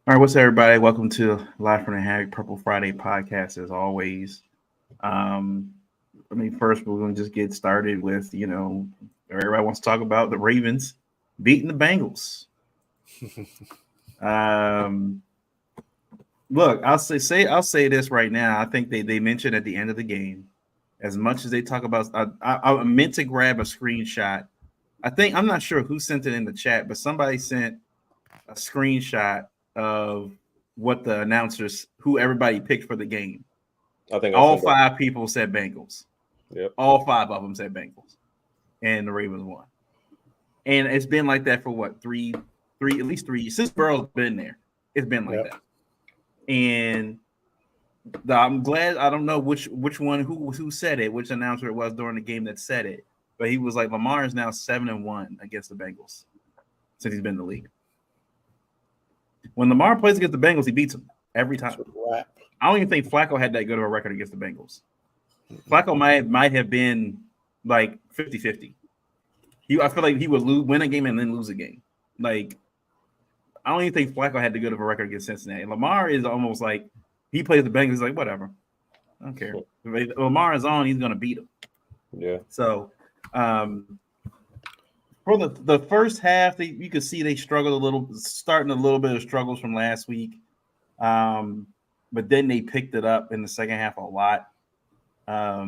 All right, what's up, everybody? Welcome to Live from the Hag Purple Friday podcast. As always, um, first we're going to just get started with everybody wants to talk about the Ravens beating the Bengals. Um, Look, I'll say this right now. I think they mentioned at the end of the game, as much as they talk about, I meant to grab a screenshot. I'm not sure who sent it in the chat, but somebody sent a screenshot of what the announcers, who everybody picked for the game. I think all five people said Bengals. Yep. All five of them said Bengals, and the Ravens won. And it's been like that for what at least 3 years since Burrow's been there. It's been like that. And I'm glad. I don't know which one who said it, which announcer it was during the game that said it, but he was like, Lamar is now 7-1 against the Bengals since he's been in the league. When Lamar plays against the Bengals, he beats them every time. I don't even think Flacco had that good of a record against the Bengals. Flacco might have been like 50-50. I feel like he would win a game and then lose a game. Like, I don't even think Flacco had that good of a record against Cincinnati. Lamar is almost like he plays the Bengals, like, whatever. I don't care. If Lamar is on, he's going to beat him. Yeah. So, for the first half, you could see they struggled a little, starting a little bit of struggles from last week. But then they picked it up in the second half a lot. I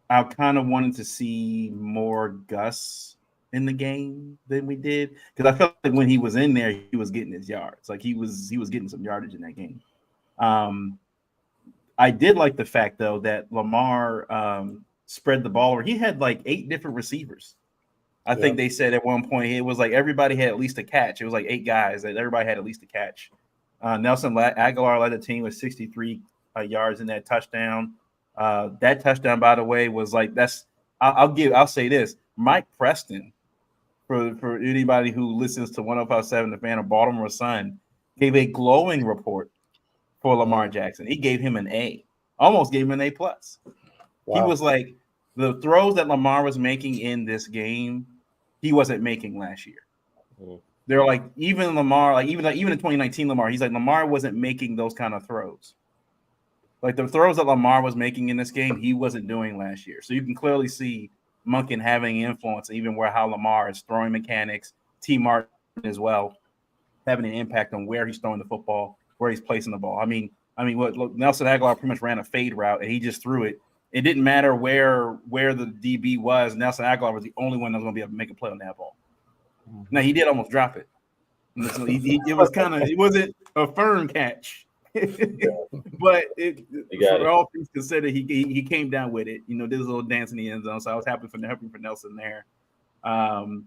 kind of wanted to see more Gus in the game than we did, because I felt like when he was in there, he was getting his yards. Like he was getting some yardage in that game. I did like the fact though that Lamar spread the ball, or he had like 8 different receivers. I think they said at one point it was like everybody had at least a catch. It was like 8 guys that everybody had at least a catch. Nelson Aguilar led the team with 63 yards in that touchdown. That touchdown, by the way, was like I'll say this: Mike Preston, for anybody who listens to 105.7, the fan of Baltimore Sun, gave a glowing report for Lamar Jackson. He gave him an A, almost gave him an A+. Wow. He was like, the throws that Lamar was making in this game, he wasn't making last year. They're like, even Lamar, like even in 2019 Lamar, he's like, Lamar wasn't making those kind of throws. Like the throws that Lamar was making in this game, he wasn't doing last year. So you can clearly see Monken having influence, even where how Lamar is throwing mechanics, T. Martin as well, having an impact on where he's throwing the football, where he's placing the ball. I mean, what Nelson Aguilar pretty much ran a fade route and he just threw it. It didn't matter where the DB was. Nelson Aguilar was the only one that was going to be able to make a play on that ball. Now he did almost drop it. It was it wasn't a firm catch. But for all things considered, he came down with it. Did a little dance in the end zone. So I was happy for Nelson there. And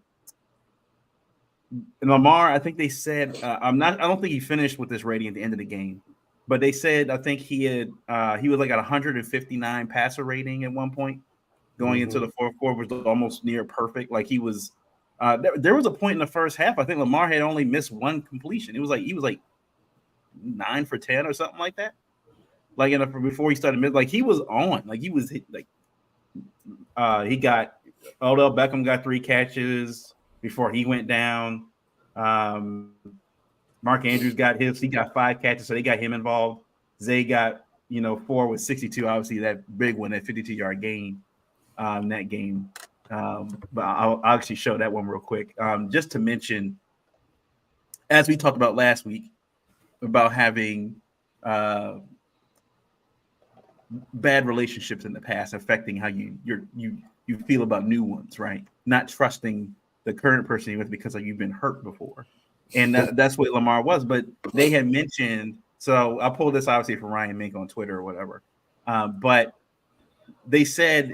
Lamar, I think they said I don't think he finished with this rating at the end of the game, but they said I think he was like at 159 passer rating at one point going into the fourth quarter, was almost near perfect. Like he was. There was a point in the first half, I think Lamar had only missed one completion. It was like he was like 9 for 10 or something like that. Like before he started like he was on, like he was like he got Odell Beckham got 3 catches before he went down. Mark Andrews got he got 5 catches, so they got him involved. Zay got 4 with 62, obviously that big one, that 52-yard gain that game. But I'll actually show that one real quick. Just to mention, as we talked about last week, about having bad relationships in the past affecting how you feel about new ones, right? Not trusting the current person you're with because you've been hurt before. And that's what Lamar was. But they had mentioned, so I pulled this obviously from Ryan Mink on Twitter or whatever. But they said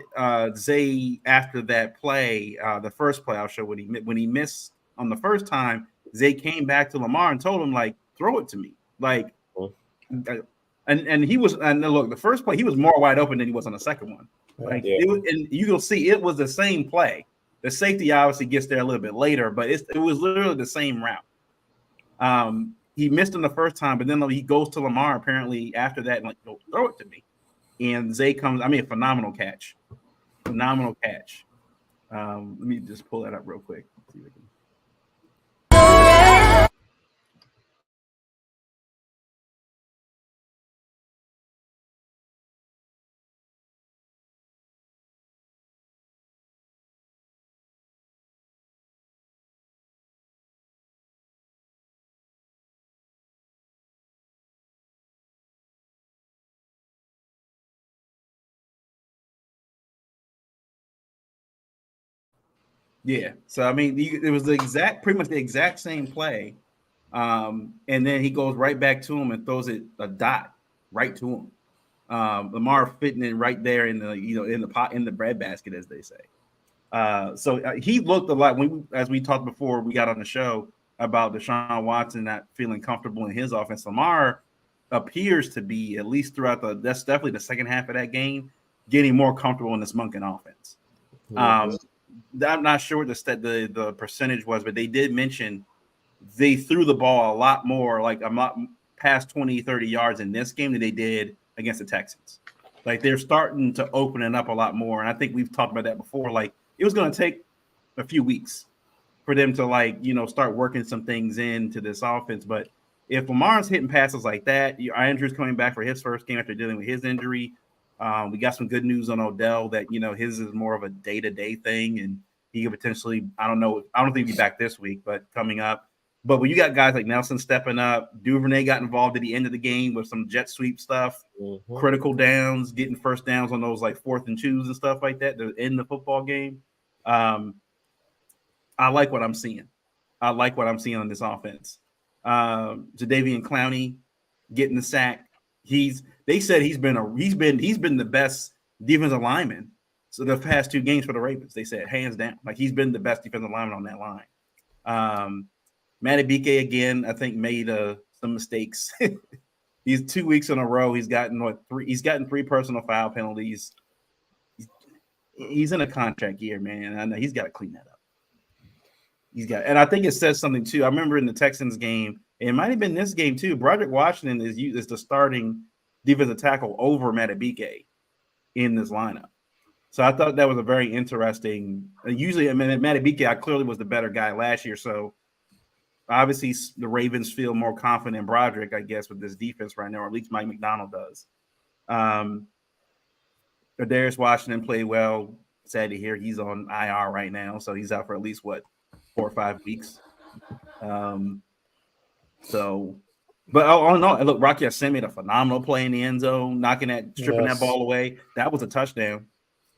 Zay, after that play, the first play, I'll show when he missed on the first time, Zay came back to Lamar and told him, like, throw it to me. Like, and he was, and look, the first play, he was more wide open than he was on the second one. Like, it was, and you'll see it was the same play. The safety obviously gets there a little bit later, but it was literally the same route. He missed him the first time, but then he goes to Lamar apparently after that and like, throw it to me. And Zay comes, a phenomenal catch. Phenomenal catch. Let me just pull that up real quick. See if I can Yeah. So I mean, it was pretty much the exact same play, and then he goes right back to him and throws it a dot right to him. Lamar fitting it right there in the in the pot in the breadbasket, as they say. So he looked a lot as we talked before we got on the show about Deshaun Watson not feeling comfortable in his offense. Lamar appears to be, at least throughout that's definitely the second half of that game, getting more comfortable in this Monken offense. I'm not sure what the percentage was, but they did mention they threw the ball a lot more, like a lot past 20, 30 yards in this game than they did against the Texans. Like they're starting to open it up a lot more. And I think we've talked about that before. Like it was going to take a few weeks for them to start working some things into this offense. But if Lamar's hitting passes like that, Andrew's coming back for his first game after dealing with his injury. We got some good news on Odell that his is more of a day-to-day thing, and he could potentially, I don't think he'll be back this week, but coming up. But when you got guys like Nelson stepping up, Duvernay got involved at the end of the game with some jet sweep stuff, critical downs, getting first downs on those like 4th and 2s and stuff like that to end the football game. I like what I'm seeing. I like what I'm seeing on this offense. Jadeveon Clowney getting the sack. They said he's been the best defensive lineman. So the past 2 games for the Ravens, they said hands down, like he's been the best defensive lineman on that line. Madubuike again, I think made some mistakes. He's 2 weeks in a row. He's gotten 3 personal foul penalties. He's in a contract year, man. I know he's got to clean that up. And I think it says something too. I remember in the Texans game, it might have been this game too. Broderick Washington is the starting defensive tackle over Madubuike in this lineup. So I thought that was a very interesting. Usually, I mean, Madubuike clearly was the better guy last year. So obviously, the Ravens feel more confident in Broderick, I guess, with this defense right now, or at least Mike McDonald does. Darius Washington played well. Sad to hear he's on IR right now, so he's out for at least 4 or 5 weeks. But all in all, look, Rocky Sin made a phenomenal play in the end zone, stripping that ball away. That was a touchdown.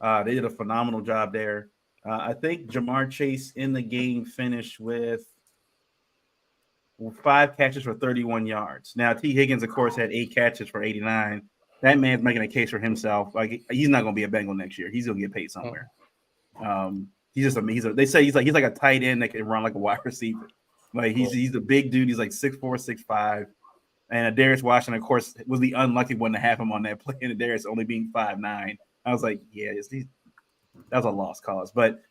They did a phenomenal job there. I think Jamar Chase in the game finished with 5 catches for 31 yards. Now, T. Higgins, of course, had 8 catches for 89. That man's making a case for himself. Like he's not going to be a Bengal next year. He's going to get paid somewhere. They say he's like a tight end that can run like a wide receiver. Like he's a big dude. He's like 6'4", 6'5". And Darius Washington, of course, was the unlucky one to have him on that play. And Darius only being 5'9". I was like, yeah, that was a lost cause. But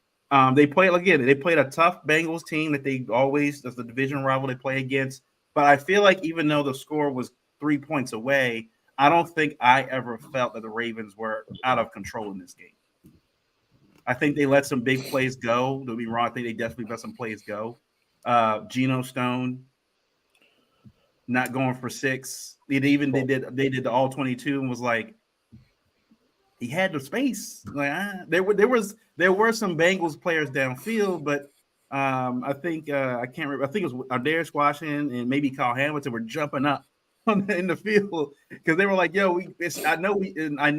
they played a tough Bengals team that's the division rival they play against. But I feel like even though the score was 3 points away, I don't think I ever felt that the Ravens were out of control in this game. I think they let some big plays go. Don't be wrong. I think they definitely let some plays go. Geno Stone not going for 6. They did the all 22 and was like, he had the space. Like there were some Bengals players downfield, but I think I can't remember. I think it was Darius Washington and maybe Kyle Hamilton were jumping up in the field because they were like, "Yo, I know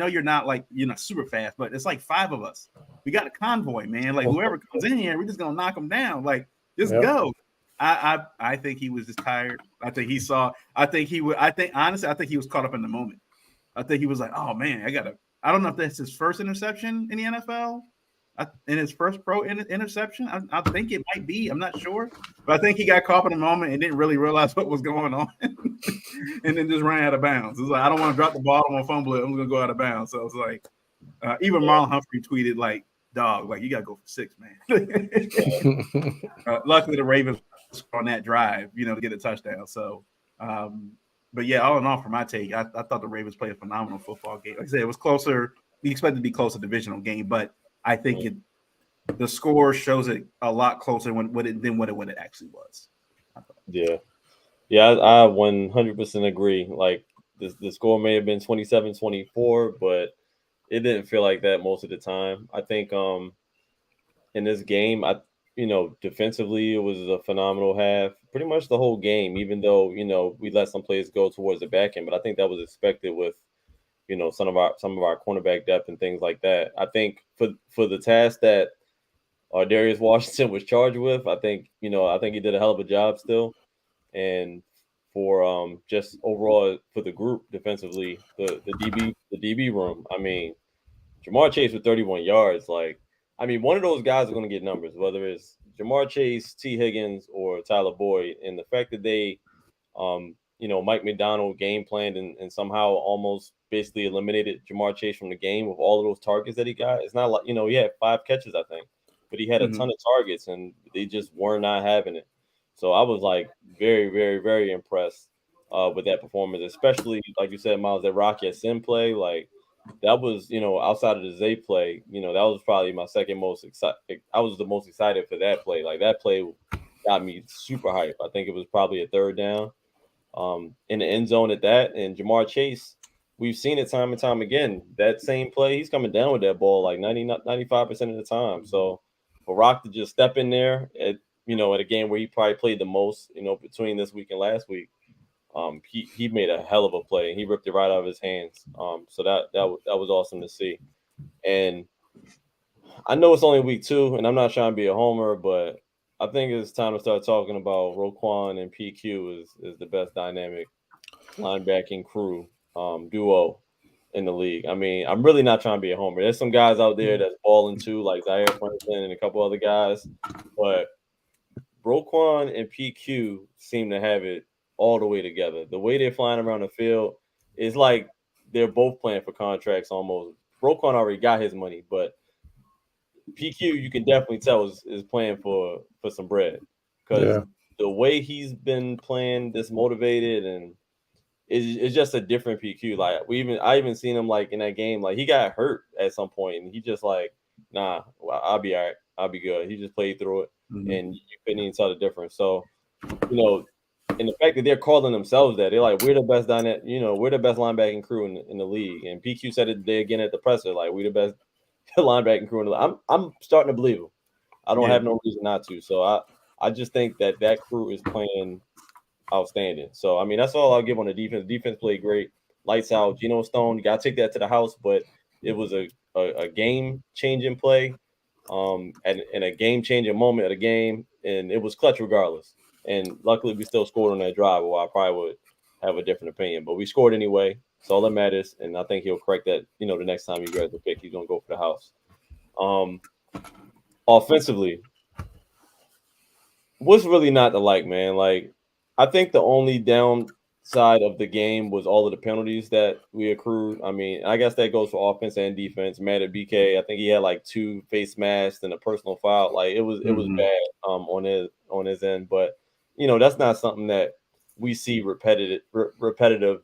you're not like super fast, but it's like 5 of us. We got a convoy, man. Like whoever comes in here, we're just gonna knock them down. Like just go." I think he was just tired. I think he was caught up in the moment. I think he was like, "Oh man, I don't know if that's his first interception in the NFL, in his first pro interception. I think it might be. I'm not sure, but I think he got caught in the moment and didn't really realize what was going on, and then just ran out of bounds. It was like, I don't want to drop the ball. I'm gonna fumble it. I'm gonna go out of bounds. So it's like, even Marlon Humphrey tweeted like, "Dog, like you gotta go for 6, man." Luckily, the Ravens on that drive, to get a touchdown. So. But yeah, all in all, for my take, I thought the Ravens played a phenomenal football game. Like I said, it was closer. We expected it to be close to divisional game, but I think the score shows it a lot closer than what it actually was. Yeah, I 100% agree. Like the score may have been 27-24, but it didn't feel like that most of the time. I think in this game, defensively, it was a phenomenal half. Pretty much the whole game, even though, we let some plays go towards the back end. But I think that was expected with, some of our cornerback depth and things like that. I think for the task that Darius Washington was charged with. I think he did a hell of a job still, and for just overall for the group defensively, the DB room. I mean, Jamar Chase with 31 yards. Like, I mean, one of those guys are going to get numbers, whether it's Jamar Chase, T. Higgins, or Tyler Boyd. And the fact that they, Mike McDonald game planned and somehow almost basically eliminated Jamar Chase from the game with all of those targets that he got. It's not like, he had 5 catches, I think, but he had a ton of targets and they just were not having it. So I was like very, very, very impressed with that performance, especially like you said, Miles, that Rocky Sin play. Like, that was, outside of the Zay play, that was probably my second most excited. I was the most excited for that play. Like, that play got me super hyped. I think it was probably a third down in the end zone at that. And Jamar Chase, we've seen it time and time again. That same play, he's coming down with that ball like 95% of the time. So for Rock to just step in there at a game where he probably played the most, between this week and last week, he made a hell of a play. He ripped it right out of his hands. So that was awesome to see. And I know it's only week 2, and I'm not trying to be a homer, but I think it's time to start talking about Roquan and PQ is the best dynamic linebacking crew duo in the league. I mean, I'm really not trying to be a homer. There's some guys out there that's balling too, like Zaire Franklin and a couple other guys, but Roquan and PQ seem to have it all the way together. The way they're flying around the field is like they're both playing for contracts almost. Roquan already got his money, but PQ, you can definitely tell is playing for some bread because the way he's been playing, this motivated, and it's just a different PQ. Like I even seen him like in that game, like he got hurt at some point, and he just like, nah, well, I'll be all right, I'll be good. He just played through it, and you couldn't even tell the difference. So, and the fact that they're calling themselves that, they're like, we're the best we're the best linebacking crew in the league. And PQ said it today again at the presser, like we're the best linebacking crew in the league. I'm starting to believe him. I don't have no reason not to. So I just think that crew is playing outstanding. So I mean, that's all I'll give on the defense. Defense played great, lights out. Geno Stone, you gotta take that to the house, but it was a game changing play, and a game changing moment of the game, and it was clutch regardless. And luckily, we still scored on that drive, or I probably would have a different opinion. But we scored anyway. That's all that matters. And I think he'll correct that, the next time he grabs the pick, he's going to go for the house. Offensively, what's really not to like, man? Like, I think the only downside of the game was all of the penalties that we accrued. I mean, I guess that goes for offense and defense. Mad at BK, I think he had like 2 face masks and a personal foul. Like, it was bad on his end. But that's not something that we see repetitive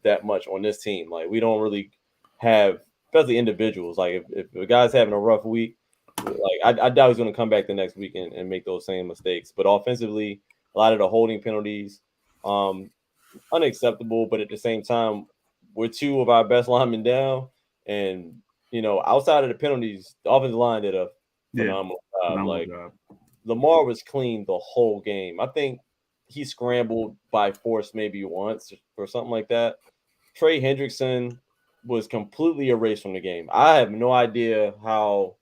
that much on this team. Like, we don't really have, especially individuals. Like, if a guy's having a rough week, like I doubt he's going to come back the next week and make those same mistakes. But offensively, a lot of the holding penalties, unacceptable. But at the same time, we're 2 of our best linemen down, and outside of the penalties, the offensive line did a phenomenal job. Like, Lamar was clean the whole game. I think he scrambled by force maybe once or something like that. Trey Hendrickson was completely erased from the game. I have no idea how.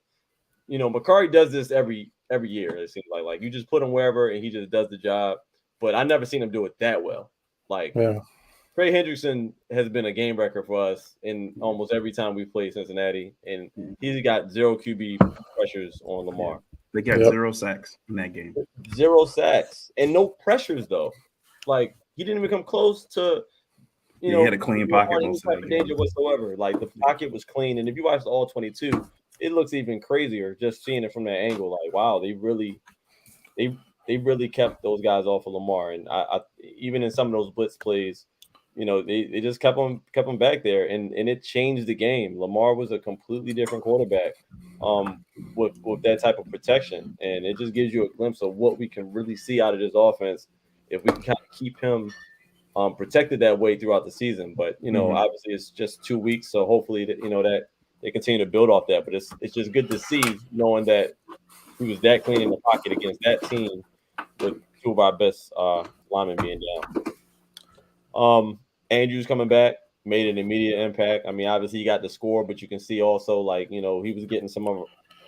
McCarty does this every year. It seems like you just put him wherever and he just does the job. But I never seen him do it that well. Like, Trey Hendrickson has been a game wrecker for us in almost every time we've played Cincinnati, and he's got 0 QB pressures on Lamar. They got 0 sacks in that game. 0 sacks and no pressures though. Like, he didn't even come close to. He had a clean pocket most of that danger whatsoever. Like, the pocket was clean, and if you watch all 22, it looks even crazier just seeing it from that angle. Like, wow, they really kept those guys off of Lamar, and I even in some of those blitz plays, they just kept them back there, and it changed the game. Lamar was a completely different quarterback with that type of protection, and it just gives you a glimpse of what we can really see out of this offense if we can kind of keep him protected that way throughout the season. But obviously it's just 2 weeks, so hopefully that they continue to build off that. But it's just good to see, knowing that he was that clean in the pocket against that team with 2 of our best linemen being down. Andrews coming back made an immediate impact. I mean, obviously he got the score, but you can see also, like, he was getting some of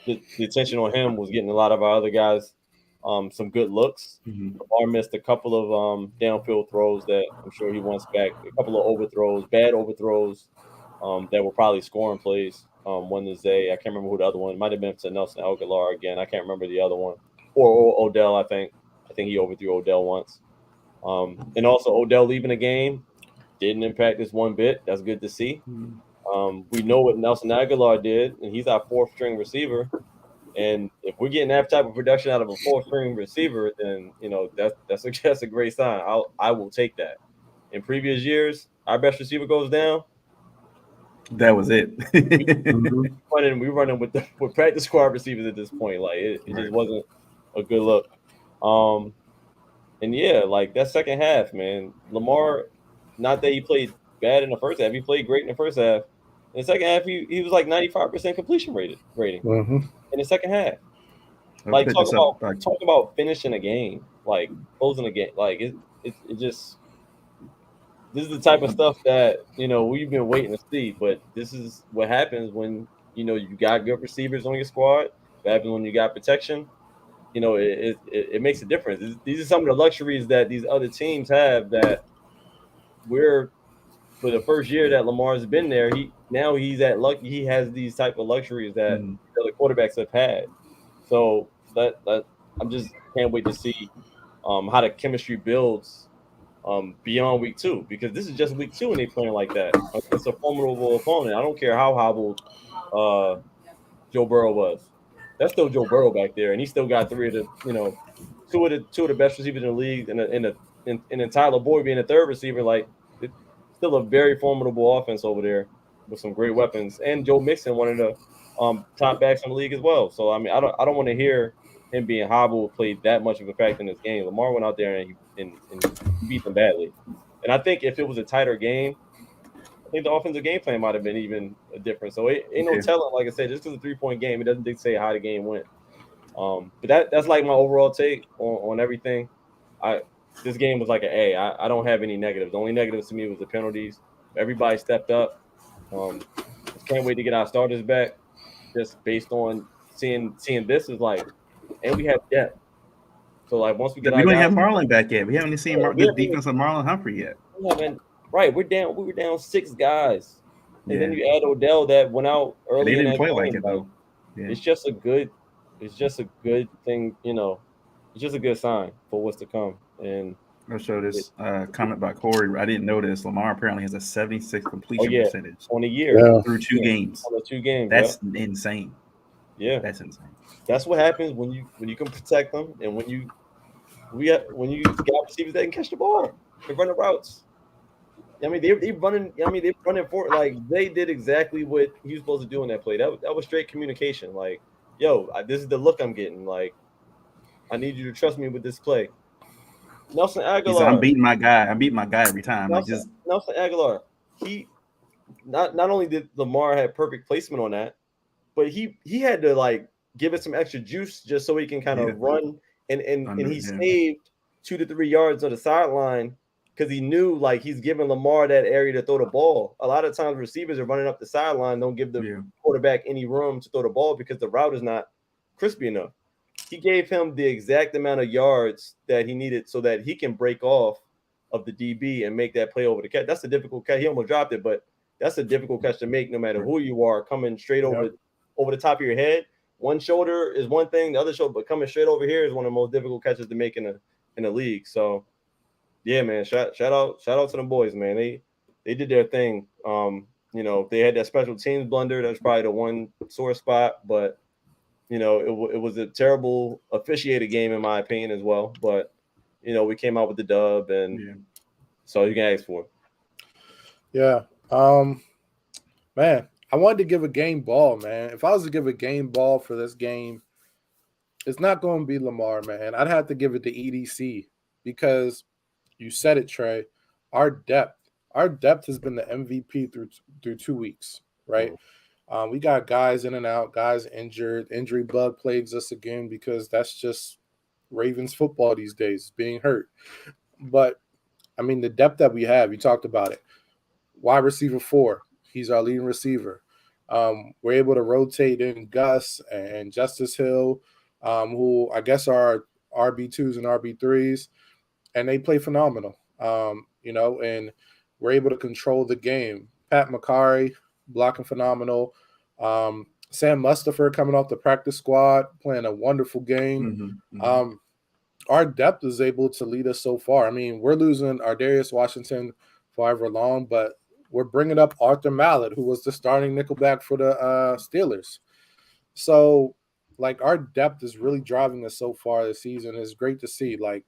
the attention on him was getting a lot of our other guys some good looks. Mhm. Lamar missed a couple of downfield throws that I'm sure he wants back. A couple of overthrows, bad overthrows that were probably scoring plays. One to Zay, I can't remember who the other one. It might have been to Nelson Aguilar again. I can't remember the other one. Or Odell, I think. I think he overthrew Odell once. And also Odell leaving the game didn't impact us one bit. That's good to see. Mhm. We know what Nelson Aguilar did, and he's our fourth string receiver. And if we're getting that type of production out of a fourth string receiver, then that's a great sign. I will take that. In previous years, our best receiver goes down. That was it. We running with practice squad receivers at this point. Like it Right. just wasn't a good look. Um, and yeah, like that second half, man, Lamar. Not that he played bad in the first half. He played great in the first half. In the second half, he was like 95% completion rating Mhm. in the second half. I'll Like put this up. talk about finishing a game, like closing a game. Like it just this is the type of stuff that we've been waiting to see. But this is what happens when you got good receivers on your squad. What happens when you got protection? It makes a difference. These are some of the luxuries that these other teams have that we're for the first year that Lamar's been there. He's at lucky. He has these type of luxuries that Mhm. other quarterbacks have had. So that I'm just can't wait to see how the chemistry builds beyond week 2 because this is just week 2 and they playing like that. It's a formidable opponent. I don't care how hobbled Joe Burrow was. That's still Joe Burrow back there, and he still got three of the two of the best receivers in the league, and then Tyler Boyd being a third receiver. Like it's still a very formidable offense over there with some great weapons, and Joe Mixon, one of the top backs in the league as well. So I mean, I don't want to hear him being hobbled played that much of a factor in this game. Lamar went out there and he beat them badly, and I think if it was a tighter game, I think the offensive game plan might have been even different. So it ain't no Okay. telling. Like I said, just because it's a 3-point game, it doesn't dictate how the game went. But that's like my overall take on everything. I This game was like an A. I don't have any negatives. The only negatives to me was the penalties. Everybody stepped up. Just can't wait to get our starters back. Just based on seeing this is like, and we have depth. So like once we get We our don't have guys, Marlon back yet. We haven't even seen we the haven't even defense of Marlon Humphrey yet. we haven't right. We're down. We were down 6 guys, and then Yeah. you add Odell that went out And they early in didn't that play like game. it Like though. Yeah. it's just a good, thing. It's just a good sign for what's to come. And I'll show it, this comment by Corey. I didn't know this. Lamar apparently has a 76 oh completion yeah, percentage on a year, Yeah. through 2 yeah, games. on the 2 games. That's insane. Yeah, That's insane. that's what happens when you can protect them, and when you got receivers that can catch the ball, they're running routes. I mean, they running. I mean, they're running for like they did exactly what he was supposed to do in that play. That was straight communication. Like, yo, this is the look I'm getting. Like, I need you to trust me with this play. Nelson He said, "I'm Aguilar. beating my guy. I'm beating my guy every time." Like just Nelson Aguilar. He not only did Lamar have perfect placement on that, but he had to like give it some extra juice just so he can kind yeah, of run and under he yeah. saved 2 to 3 yards of the sideline because he knew like he's giving Lamar that area to throw the ball. A lot of times receivers are running up the sideline, don't give the Yeah. quarterback any room to throw the ball because the route is not crispy enough. He gave him the exact amount of yards that he needed so that he can break off of the DB and make that play over the catch. That's a difficult catch. He almost dropped it, but that's a difficult catch to make no matter who you are, coming straight over the top of your head. One shoulder is one thing, the other shoulder, but coming straight over here is one of the most difficult catches to make in the league. So yeah, man, shout out to the boys, man. They did their thing. They had that special teams blunder. That's probably the one sore spot, but it was a terrible officiated game in my opinion as well. But we came out with the dub, and so you can ask for it. Yeah. Man, I wanted to give a game ball, man. If I was to give a game ball for this game, it's not going to be Lamar, man. I'd have to give it to EDC because you said it, Trey. Our depth has been the MVP through 2 weeks, right? We got guys in and out, guys injured. Injury bug plagues us again because that's just Ravens football these days, being hurt. But, I mean, the depth that we have, you talked about it. Wide receiver 4, he's our leading receiver. We're able to rotate in Gus and Justice Hill, who I guess are RB2s and RB3s, and they play phenomenal. And we're able to control the game. Pat McCarry blocking phenomenal. Sam Mustipher coming off the practice squad, playing a wonderful game. Our depth is able to lead us so far. I mean, we're losing our Darius Washington for however long, but we're bringing up Arthur Mallett, who was the starting nickelback for the Steelers. So, like, our depth is really driving us so far this season. It's great to see. Like,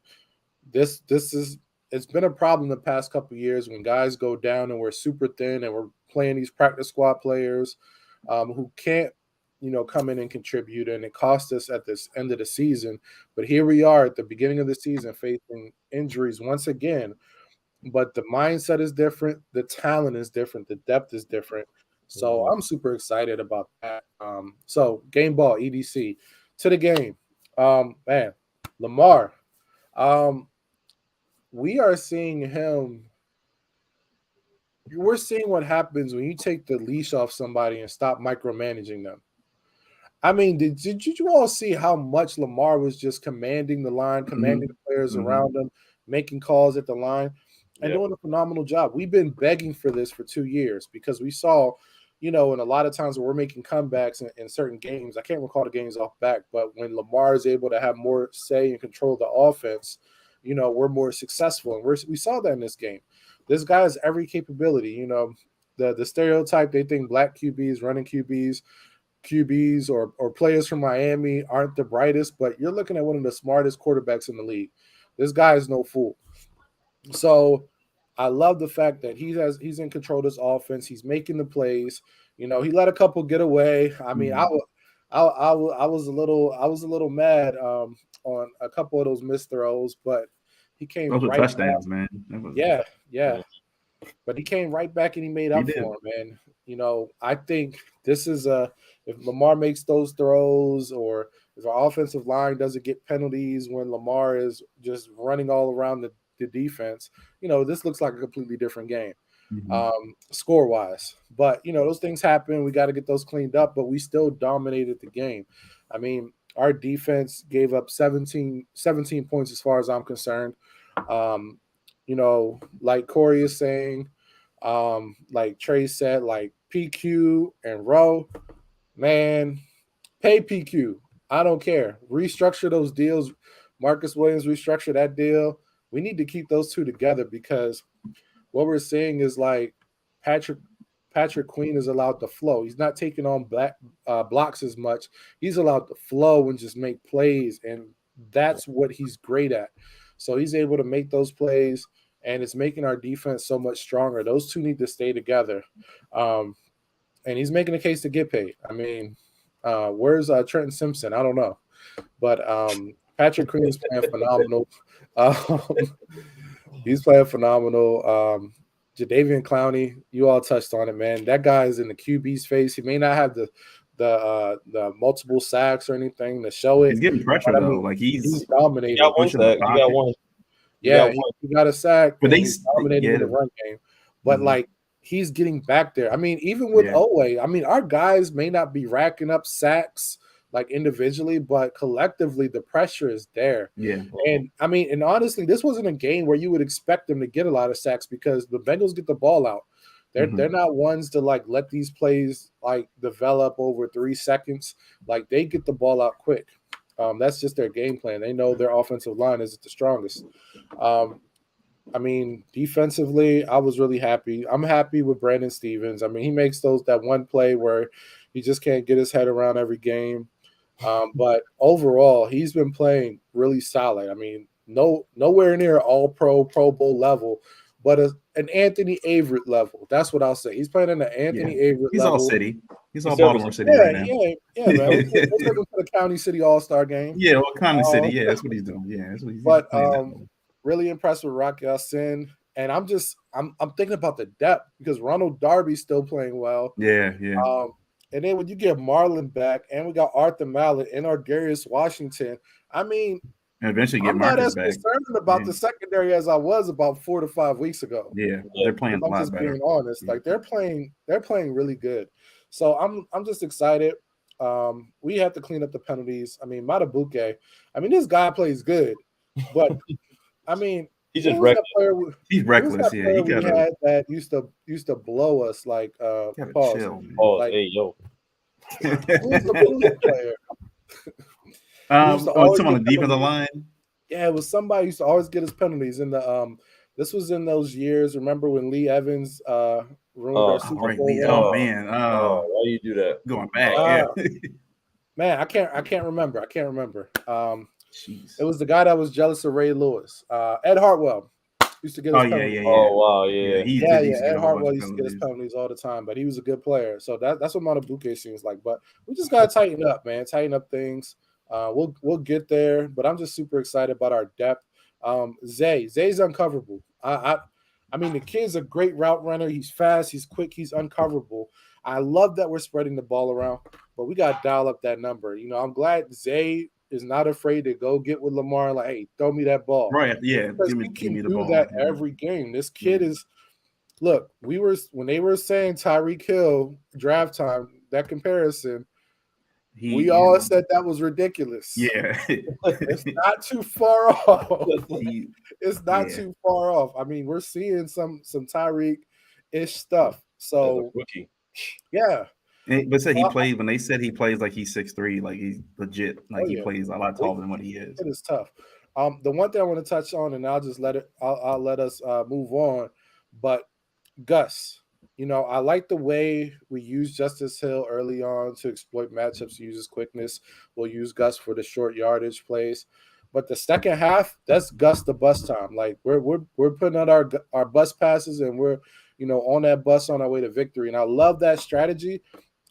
this is it's been a problem the past couple of years when guys go down and we're super thin and we're playing these practice squad players who can't, come in and contribute, and it cost us at this end of the season. But here we are at the beginning of the season facing injuries once again. But the mindset is different, the talent is different, the depth is different. So I'm super excited about that. So game ball, EDC to the game. Man, Lamar. We are seeing him. We're seeing what happens when you take the leash off somebody and stop micromanaging them. I mean, did you all see how much Lamar was just commanding the line, commanding the players around him, making calls at the line, and doing a phenomenal job? We've been begging for this for 2 years because we saw, and a lot of times when we're making comebacks in certain games, I can't recall the games off back, but when Lamar is able to have more say and control the offense, we're more successful. And we saw that in this game. This guy has every capability. The stereotype, they think black QBs, running QBs or players from Miami aren't the brightest, but you're looking at one of the smartest quarterbacks in the league. This guy is no fool. So I love the fact that he's in control of this offense. He's making the plays. He let a couple get away. I mean, I was a little mad on a couple of those missed throws, but he came those were right touchdowns, back. man. Yeah. But he came right back and he made up for him, man. I think this is if Lamar makes those throws, or if our offensive line doesn't get penalties when Lamar is just running all around the defense, this looks like a completely different game, score-wise. But, those things happen. We got to get those cleaned up, but we still dominated the game. I mean, our defense gave up 17 points as far as I'm concerned. Like Corey is saying, like Trey said, like PQ and Rowe, man, pay PQ. I don't care. Restructure those deals. Marcus Williams restructure that deal. We need to keep those two together because what we're seeing is like Patrick Queen is allowed to flow. He's not taking on blocks as much. He's allowed to flow and just make plays, and that's what he's great at. So he's able to make those plays, and it's making our defense so much stronger. Those two need to stay together. And he's making a case to get paid. I mean, where's Trenton Simpson? I don't know. But Patrick Queen is playing phenomenal. He's playing phenomenal. Jadeveon Clowney, you all touched on it, man. That guy is in the QB's face. He may not have the multiple sacks or anything to show it. He's getting pressure though. Like he's dominating. He got one sack. He got one. Yeah, he got a sack. But he's dominating in the run game. But like he's getting back there. I mean, even with Oweh, I mean, our guys may not be racking up sacks like individually, but collectively the pressure is there. Yeah. And I mean, and honestly, this wasn't a game where you would expect them to get a lot of sacks because the Bengals get the ball out. They're not ones to like let these plays like develop over 3 seconds. Like they get the ball out quick. That's just their game plan. They know their offensive line isn't the strongest. I mean, defensively, I was really happy. I'm happy with Brandon Stevens. I mean, he makes that one play where he just can't get his head around every game. But overall, he's been playing really solid. I mean, nowhere near All-Pro, Pro Bowl level, but an Anthony Averett level. That's what I'll say. He's playing in the Anthony Averett level. He's all city. He's all Baltimore City right now. Yeah, man. Let's take him to the County City All-Star game. Yeah, well, County City. Yeah, that's what he's doing. Yeah, that's what he's doing. But really impressed with Rocky Sin. And I'm thinking about the depth because Ronald Darby's still playing well. Yeah. And then when you get Marlon back and we got Arthur Mallett and our Darius Washington, I mean, and eventually get I'm Marcus not as concerned about the secondary as I was about 4 to 5 weeks ago. Yeah, they're playing a lot better. Being honest, like they're playing really good. So I'm just excited. We have to clean up the penalties. I mean, Matabuke. I mean, this guy plays good, but I mean, He's who just was that reckless. player? He's Who's reckless. that Yeah, player he we gotta had that used to blow us like pause? chill, man. Oh, Like hey, yo. who's the player? Who used to Oh, always some on the get deep of the penalties? line. Yeah, it was somebody who used to always get his penalties in the This was in those years. Remember when Lee Evans ruined our Oh, Super Right, Bowl Lee. run? Oh oh, man. why do you do that? Going back. Uh, Yeah. Man, I can't remember. I can't remember. Jeez. It was the guy that was jealous of Ray Lewis. Ed Hartwell used to get Oh his yeah, penalties. yeah, oh, yeah. wow, Yeah, yeah. he Yeah, did yeah. used to get Ed a whole bunch Hartwell of used to get his penalties. penalties all the time, but he was a good player. So that's what Matabuke seems like. But we just gotta tighten up, man. Tighten up things. We'll get there. But I'm just super excited about our depth. Zay's uncoverable. I mean, the kid's a great route runner. He's fast. He's quick. He's uncoverable. I love that we're spreading the ball around, but we got to dial up that number. You know, I'm glad Zay is not afraid to go get with Lamar. Like, hey, throw me that ball. Right. Yeah. Because he Give can me the do ball. that Yeah. every game. This kid is. Look, when they were saying Tyreek Hill draft time, that comparison, we all said that was ridiculous. Yeah. It's not too far off. he, It's not yeah. too far off. I mean, we're seeing some Tyreek-ish stuff. As a So rookie. yeah. But said he plays when they said he plays like he's 6'3", like he's legit, like he Yeah. plays a lot taller than what he is. It is tough. The one thing I want to touch on, and I'll just I'll let us move on. But Gus, you know, I like the way we use Justice Hill early on to exploit matchups, use his quickness. We'll use Gus for the short yardage plays. But the second half, that's Gus the bus time. Like we're putting out our bus passes and we're, you know, on that bus on our way to victory. And I love that strategy.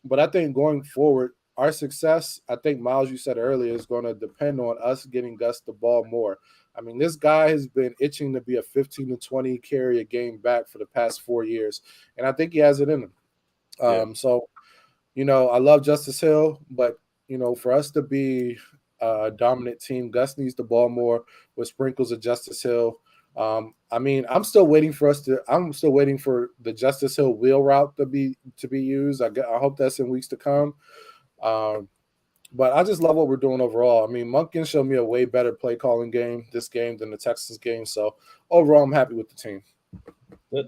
But I think going forward, our success, I think Miles, you said earlier, is going to depend on us getting Gus the ball more. I mean, this guy has been itching to be a 15 to 20 carry a game back for the past 4 years, and I think he has it in him. So, you know, I love Justice Hill, but, you know, for us to be a dominant team, Gus needs the ball more with sprinkles of Justice Hill. I mean, I'm still waiting for the Justice Hill wheel route to be used. I hope that's in weeks to come. But I just love what we're doing overall. I mean, Monken showed me a way better play calling this game than the Texans game. So overall, I'm happy with the team.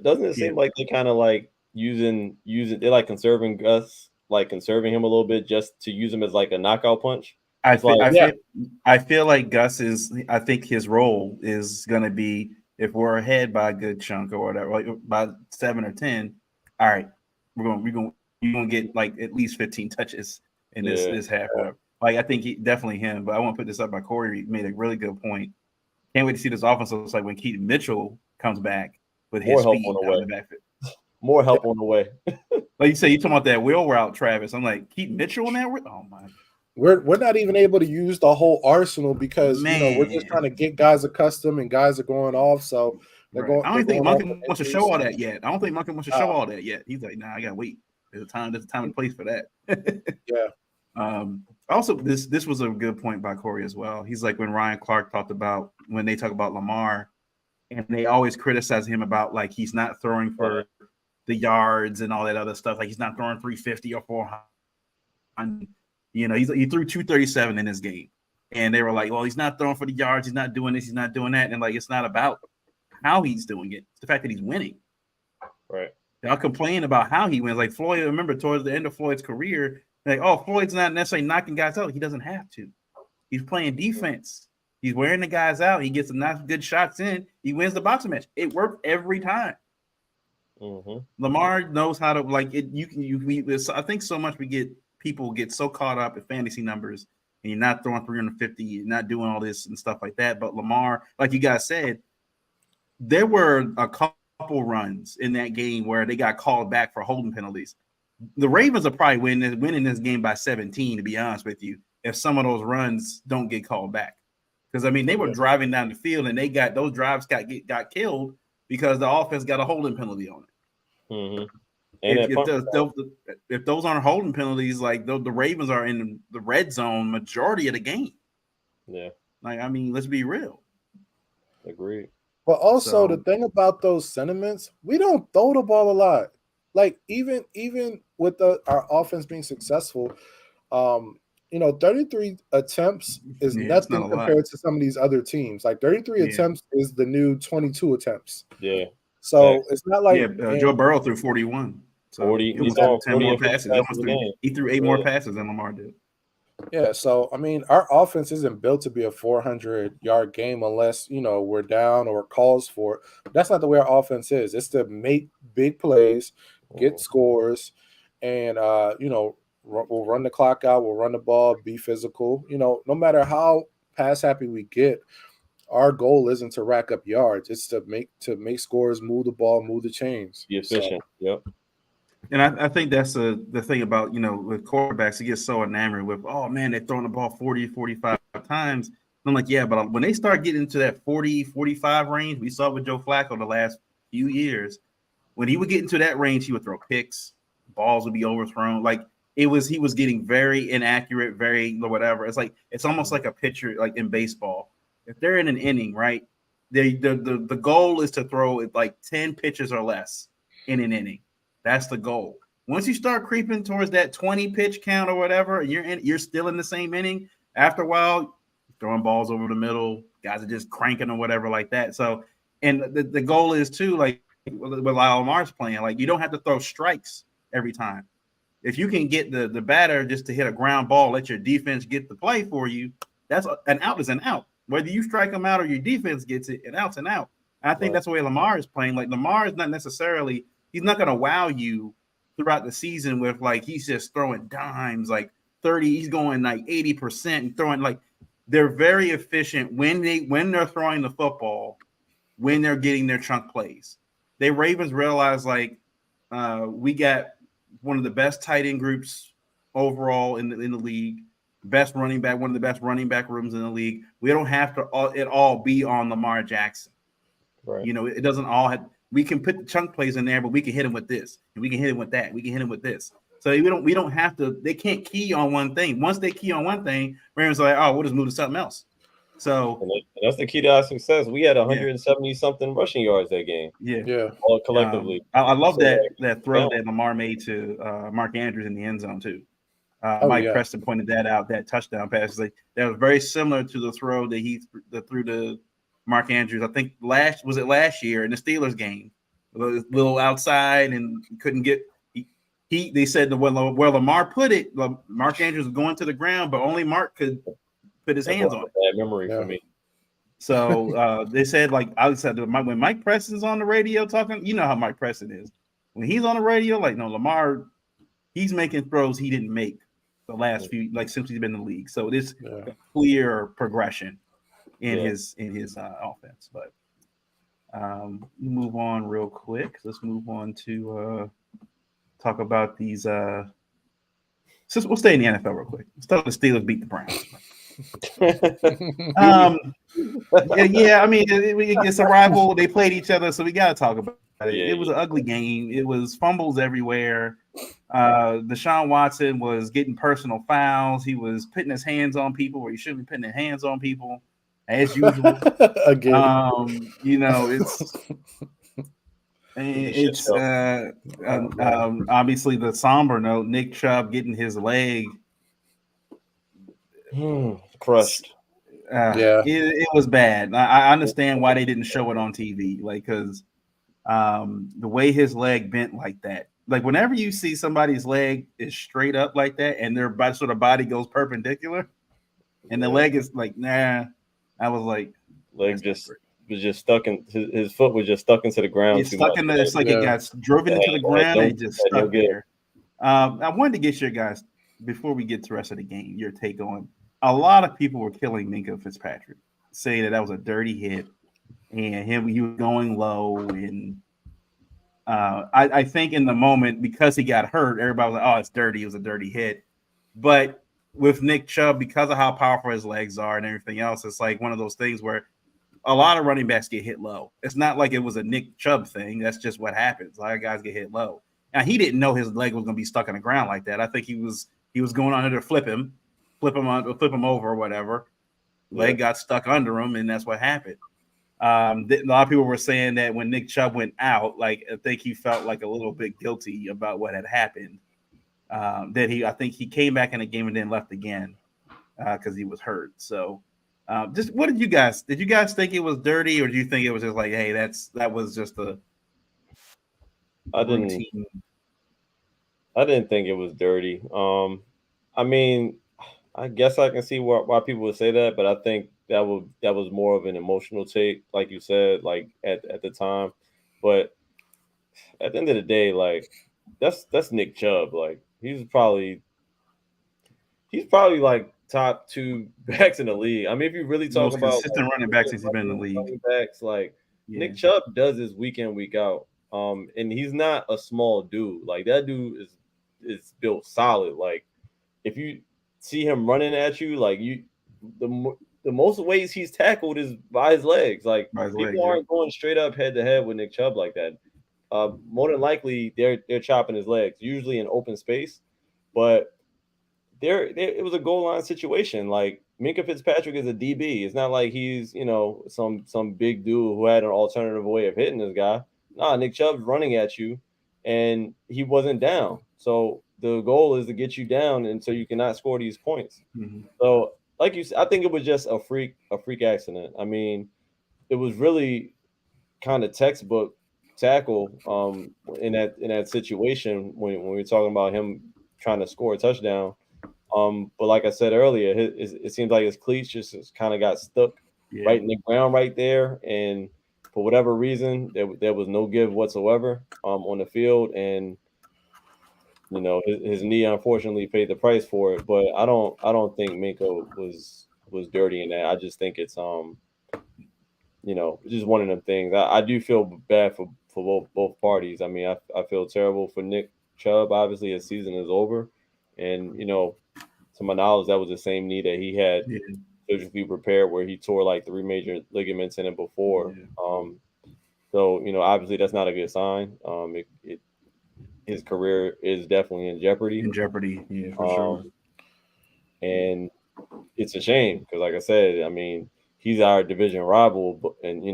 Doesn't it seem like they kind of like using they're like conserving Gus, like conserving him a little bit just to use him as like a knockout punch? I feel like Gus is. I think his role is going to be if we're ahead by a good chunk or whatever, like by 7 or 10. All right, you're gonna get like at least 15 touches in this half. Whatever. Like I think definitely him. But I want to put this up by Corey. He made a really good point. Can't wait to see this offense looks like when Keaton Mitchell comes back with his speed out of the backfield. More help on the way. Like you say, you talking about that wheel route, Travis. I'm like, Keaton Mitchell in that? Oh my. We're not even able to use the whole arsenal because you know we're just trying to get guys accustomed and guys are going off. So they're going. I don't think Monken wants to show all that yet. I don't think Monken wants to show all that yet. He's like, nah, I gotta wait. There's a time and place for that. Yeah. Also, this was a good point by Corey as well. He's like when Ryan Clark talked about when they talk about Lamar, and they always criticize him about like he's not throwing for the yards and all that other stuff. Like he's not throwing 350 or 400. You know, he threw 237 in this game, and they were like, "Well, he's not throwing for the yards. He's not doing this. He's not doing that." And like, it's not about how he's doing it; it's the fact that he's winning. Right. Y'all complain about how he wins. Like Floyd, remember towards the end of Floyd's career, like, oh, Floyd's not necessarily knocking guys out. He doesn't have to. He's playing defense. He's wearing the guys out. He gets some nice good shots in. He wins the boxing match. It worked every time. Mm-hmm. Lamar knows how to like it. I think so much people get so caught up in fantasy numbers, and you're not throwing 350, you're not doing all this and stuff like that. But Lamar, like you guys said, there were a couple runs in that game where they got called back for holding penalties. The Ravens are probably winning this game by 17, to be honest with you, if some of those runs don't get called back. Because I mean, they were driving down the field and those drives got killed because the offense got a holding penalty on it. Mm-hmm. If those aren't holding penalties, like the Ravens are in the red zone majority of the game. Yeah. Like, I mean, let's be real. Agreed. But also the thing about those sentiments, we don't throw the ball a lot. Like even with our offense being successful, 33 attempts is Yeah, it's not nothing a lot. compared to some of these other teams. Like 33 Yeah. attempts is the new 22 attempts. Yeah. So it's not like Joe Burrow threw 41. So 40. it He's was on 10 more 40 passes. passes a game. He threw 8 more passes than Lamar did. Yeah, so I mean, our offense isn't built to be a 400-yard game unless we're down or calls for it. But that's not the way our offense is. It's to make big plays, get scores, and we'll run the clock out. We'll run the ball, be physical. No matter how pass happy we get, our goal isn't to rack up yards. It's to make scores, move the ball, move the chains. Be efficient. Yep. And I think that's the thing about, with quarterbacks, he gets so enamored with, oh, man, they're throwing the ball 40, 45 times. I'm like, yeah, but when they start getting into that 40, 45 range, we saw with Joe Flacco the last few years, when he would get into that range, he would throw picks, balls would be overthrown. Like he was getting very inaccurate, very whatever. It's almost like a pitcher, like in baseball. If they're in an inning, right, the goal is to throw it like 10 pitches or less in an inning. That's the goal. Once you start creeping towards that 20 pitch count or whatever, and you're still in the same inning, after a while, throwing balls over the middle, guys are just cranking or whatever like that. So, and the goal is too, like with Lyle Lamar's playing, like you don't have to throw strikes every time. If you can get the batter just to hit a ground ball, let your defense get the play for you, that's an out is an out. Whether you strike them out or your defense gets it, an out's an out. And I think that's the way Lamar is playing. Like Lamar is not necessarily – he's not going to wow you throughout the season with like he's just throwing dimes like 30. He's going like 80% and throwing like they're very efficient when they're throwing the football, when they're getting their chunk plays. The Ravens realize like we got one of the best tight end groups overall in the league, best running back, one of the best running back rooms in the league. We don't have to it all be on Lamar Jackson. Right. It doesn't all have. We can put the chunk plays in there, but we can hit him with this, and we can hit him with that. We can hit him with this. So we don't have to. They can't key on one thing. Once they key on one thing, Ravens are like, oh, we'll just move to something else. So and that's the key to our success. We had 170 something rushing yards that game. Yeah. All collectively. I love that throw that Lamar made to Mark Andrews in the end zone too. Mike Preston pointed that out. That touchdown pass that was very similar to the throw that he threw to Mark Andrews. I think last year in the Steelers game, a little outside and couldn't get. They said where Lamar put it, Mark Andrews was going to the ground, but only Mark could put his hands on it. Bad memory for me. So they said, like I said, when Mike Preston's on the radio talking, you know how Mike Preston is. When he's on the radio, like no Lamar, he's making throws he didn't make the last few, like since he's been in the league. So this clear progression in his offense. But move on real quick. Let's move on to talk about these. Since we'll stay in the NFL real quick. Let's talk the Steelers beat the Browns. I mean, it's a rival. They played each other, so we got to talk about it. It was an ugly game. It was fumbles everywhere. Deshaun Watson was getting personal fouls. He was putting his hands on people where he shouldn't be putting his hands on people, as usual. Again, it's obviously the somber note. Nick Chubb getting his leg crushed. It was bad. I understand why they didn't show it on TV, like because the way his leg bent like that. Like whenever you see somebody's leg is straight up like that, and their sort of body goes perpendicular, and the leg is like I was like, leg was just stuck in his foot was just stuck into the ground. It's stuck in it's like it got driven into the ground and just stuck there. I wanted to get your guys before we get to the rest of the game, your take on. A lot of people were killing Minkah Fitzpatrick, saying that was a dirty hit, and he was going low. And I think in the moment, because he got hurt, everybody was like, "Oh, it's dirty. It was a dirty hit." But with Nick Chubb, because of how powerful his legs are and everything else, it's like one of those things where a lot of running backs get hit low. It's not like it was a Nick Chubb thing. That's just what happens. A lot of guys get hit low. Now he didn't know his leg was going to be stuck in the ground like that. I think he was going under to flip him over or whatever. Leg got stuck under him, and that's what happened. A lot of people were saying that when Nick Chubb went out, like I think he felt like a little bit guilty about what had happened. I think he came back in the game and then left again because he was hurt. So, just what did you guys think it was dirty, or do you think it was just like, hey, that was just a I routine? I didn't think it was dirty. I mean, I guess I can see why people would say that, but I think that was more of an emotional take, like you said, like at the time. But at the end of the day, like that's Nick Chubb. Like he's probably like top two backs in the league. I mean, if you really talk Most about consistent like running back since he's been in the league. running backs, like Yeah. Nick Chubb does this week in, week out. And he's not a small dude. Like that dude is built solid. Like if you see him running at you, like the most ways he's tackled is by his legs. Like By his people legs, aren't going straight up head to head with Nick Chubb like that. More than likely they're chopping his legs, usually in open space. But there it was a goal line situation. Like Minka Fitzpatrick is a DB. It's not like he's some big dude who had an alternative way of hitting this guy. Nah, Nick Chubb's running at you, and he wasn't down. So the goal is to get you down, and so you cannot score these points. Mm-hmm. So, like you said, I think it was just a freak accident. I mean, it was really kind of textbook tackle in that situation when we were talking about him trying to score a touchdown. But like I said earlier, it seems like his cleats just kind of got stuck right in the ground right there, and for whatever reason, there was no give whatsoever on the field, and his knee unfortunately paid the price for it. But I don't think Minko was dirty in that. I just think it's just one of them things. I do feel bad for both parties. I mean, I feel terrible for Nick Chubb. Obviously, his season is over, and to my knowledge, that was the same knee that he had surgically repaired, where he tore like 3 major ligaments in it before. So obviously that's not a good sign. His career is definitely in jeopardy. Yeah, for sure. And it's a shame because, like I said, I mean, he's our division rival, but we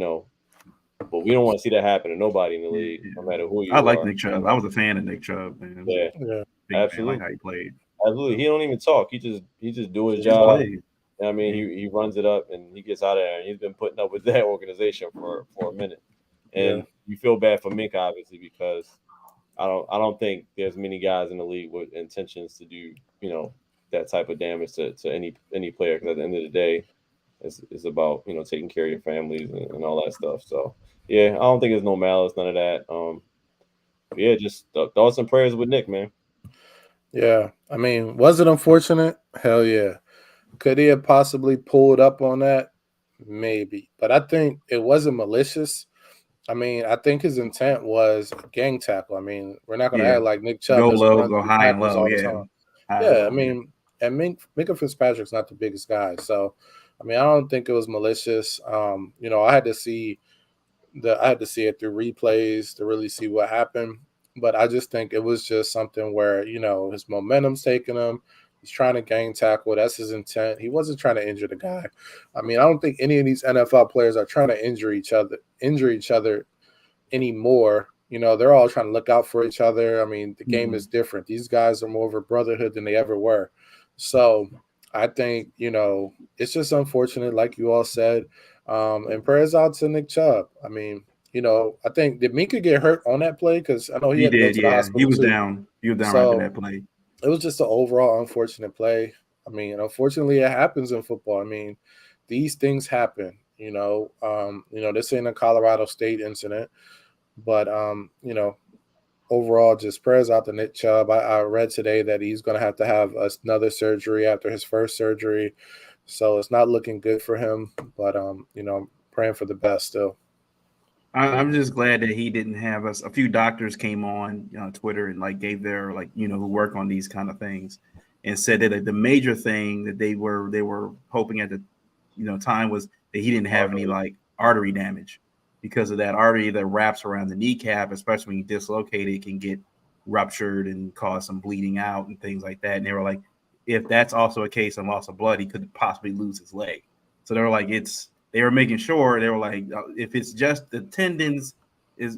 don't want to see that happen to nobody in the league, no matter who you are. I like Nick Chubb. I was a fan of Nick Chubb, man. Yeah, absolutely. Fan, like how he played. Absolutely, he don't even talk. He just do his job. I mean, he runs it up and he gets out of there. And he's been putting up with that organization for a minute. And you feel bad for Mink, obviously, because I don't think there's many guys in the league with intentions to do that type of damage to any player. Because at the end of the day, it's about taking care of your families and all that stuff. So yeah, I don't think there's no malice, none of that. Yeah, just thoughts and prayers with Nick, man. Yeah, I mean, was it unfortunate? Hell yeah. Could he have possibly pulled up on that? Maybe, but I think it wasn't malicious. I mean, I think his intent was gang tackle. I mean, we're not going to act like Nick Chubb go doesn't low, run go through high and tackles low. all the time. I mean, and Minka Fitzpatrick's not the biggest guy, so I mean, I don't think it was malicious. I had to see it through replays to really see what happened, but I just think it was just something where his momentum's taking him. He's trying to gang tackle. That's his intent. He wasn't trying to injure the guy. I mean, I don't think any of these NFL players are trying to injure each other anymore. They're all trying to look out for each other. I mean, the game is different. These guys are more of a brotherhood than they ever were. So I think, it's just unfortunate, like you all said. And prayers out to Nick Chubb. I mean, I think, did Minka get hurt on that play? Because I know he had to go to the hospital. He was down. He was down after that play. It was just an overall unfortunate play. I mean, unfortunately, it happens in football. I mean, these things happen. This ain't a Colorado State incident, but overall, just prayers out to Nick Chubb. I read today that he's going to have another surgery after his first surgery, so it's not looking good for him. But praying for the best still. I'm just glad that he didn't have us. A few doctors came on Twitter and gave their who work on these kind of things, and said that the major thing that they were hoping at the time was that he didn't have any artery damage, because of that artery that wraps around the kneecap, especially when you dislocate it, can get ruptured and cause some bleeding out and things like that. And they were like, if that's also a case of loss of blood, he could possibly lose his leg. So they were like, they were making sure, they were like, if it's just the tendons is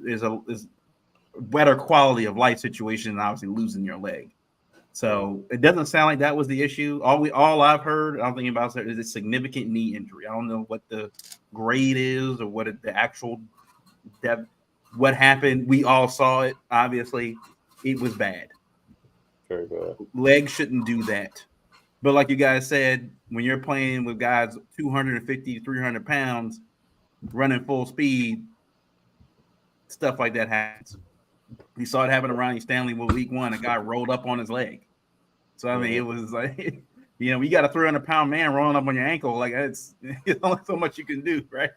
better quality of life situation than obviously losing your leg. So it doesn't sound like that was the issue. All I've heard, I'm thinking about is a significant knee injury. I don't know what the grade is or what the actual depth. What happened? We all saw it. Obviously, it was bad. Very bad. Legs shouldn't do that. But like you guys said, when you're playing with guys 250, 300 pounds, running full speed, stuff like that happens. We saw it happen to Ronnie Stanley with week 1. A guy rolled up on his leg. So, I mean, it was like, you got a 300-pound man rolling up on your ankle. Like, it's only so much you can do, right?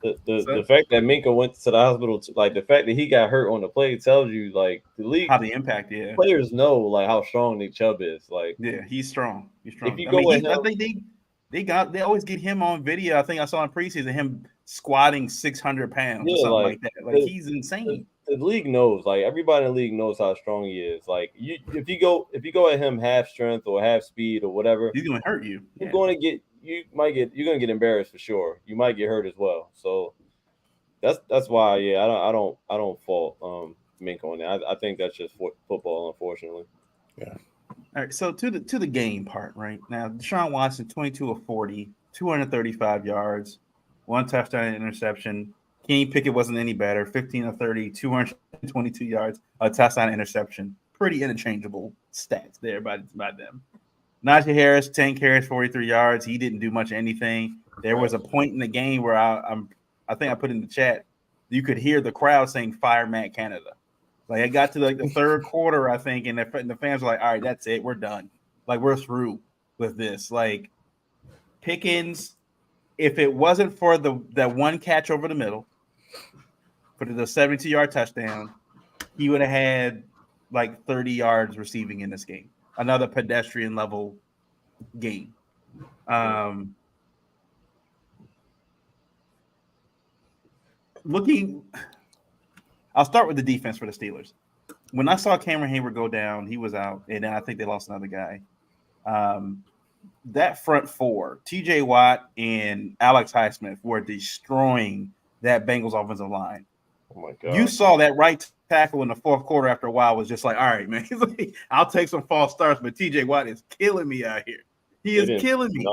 The fact that Minka went to the hospital, like the fact that he got hurt on the play tells you, like, the league, how the impact, players know, like, how strong Nick Chubb is. Like, he's strong. He's strong. If you go with him, I think they always get him on video. I think I saw in preseason him squatting 600 pounds or something like that. Like, he's insane. The league knows, like, everybody in the league knows how strong he is. Like, if you go at him half strength or half speed or whatever, he's going to hurt you. You're going to get embarrassed for sure. You might get hurt as well. So that's why, I don't fault Mink on that. I think that's just football, unfortunately. Yeah. All right, so to the game part, right now, Deshaun Watson, 22 of 40, 235 yards, 1 touchdown interception. Kenny Pickett wasn't any better, 15 of 30, 222 yards, a touchdown interception. Pretty interchangeable stats there by them. Najee Harris, 10 carries, 43 yards. He didn't do much of anything. There was a point in the game where I think I put in the chat, you could hear the crowd saying "Fire Matt Canada." Like, it got to like the third quarter, I think, and the fans were like, "All right, that's it, we're done. Like, we're through with this." Like, Pickens, if it wasn't for that one catch over the middle, for the 72-yard touchdown, he would have had like 30 yards receiving in this game. Another pedestrian level game. I'll start with the defense for the Steelers. When I saw Cameron Hayward go down, he was out, and then I think they lost another guy. That front four, TJ Watt and Alex Highsmith, were destroying that Bengals offensive line. Oh my God. You saw that right tackle in the fourth quarter after a while was just like, all right, man, he's like, I'll take some false starts, but TJ Watt is killing me out here. He is killing me.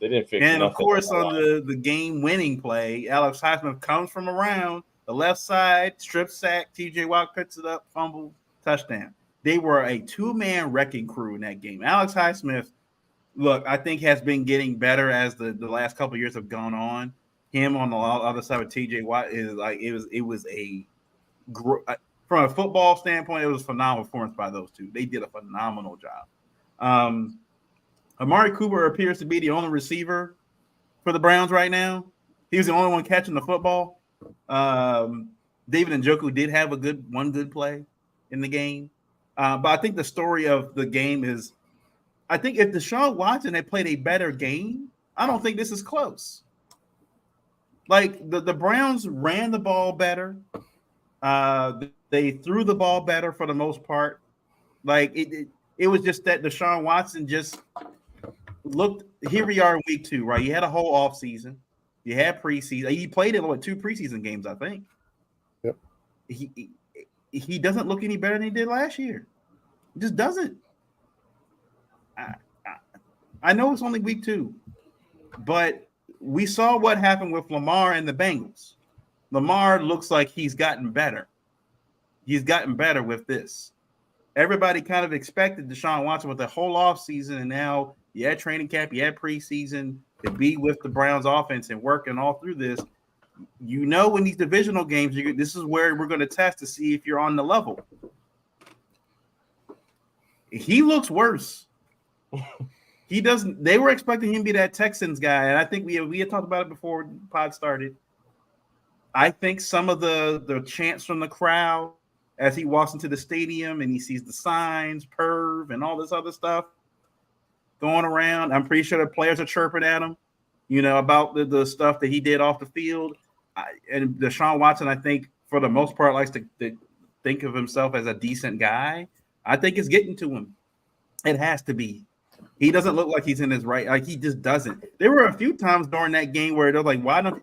They didn't fix And of course, on the game-winning play, Alex Highsmith comes from around the left side, strip sack, TJ Watt picks it up, fumble, touchdown. They were a two-man wrecking crew in that game. Alex Highsmith, look, I think has been getting better as the last couple of years have gone on. Him on the other side of TJ Watt is like it was from a football standpoint, it was a phenomenal performance by those two. They did a phenomenal job. Amari Cooper appears to be the only receiver for the Browns right now. He was the only one catching the football. David Njoku did have one good play in the game. But I think the story of the game is, I think if Deshaun Watson had played a better game, I don't think this is close. Like, the Browns ran the ball better. They threw the ball better for the most part. Like, it was just that Deshaun Watson just looked. Here we are in week 2, right? You had a whole off season. You had preseason. He played in 2 preseason games, I think. Yep. He doesn't look any better than he did last year. He just doesn't. I know it's only week 2, but we saw what happened with Lamar and the Bengals. Lamar looks like he's gotten better. He's gotten better with this. Everybody kind of expected Deshaun Watson with the whole offseason, and now you had training camp, you had preseason to be with the Browns offense and working all through this. You know, in these divisional games, this is where we're going to test to see if you're on the level. He looks worse. He doesn't. They were expecting him to be that Texans guy, and I think we had talked about it before the pod started. I think some of the chants from the crowd as he walks into the stadium and he sees the signs, perv, and all this other stuff going around. I'm pretty sure the players are chirping at him, about the stuff that he did off the field. And Deshaun Watson, I think, for the most part, likes to think of himself as a decent guy. I think it's getting to him. It has to be. He doesn't look like he's in his right. Like, he just doesn't. There were a few times during that game where they're like, why don't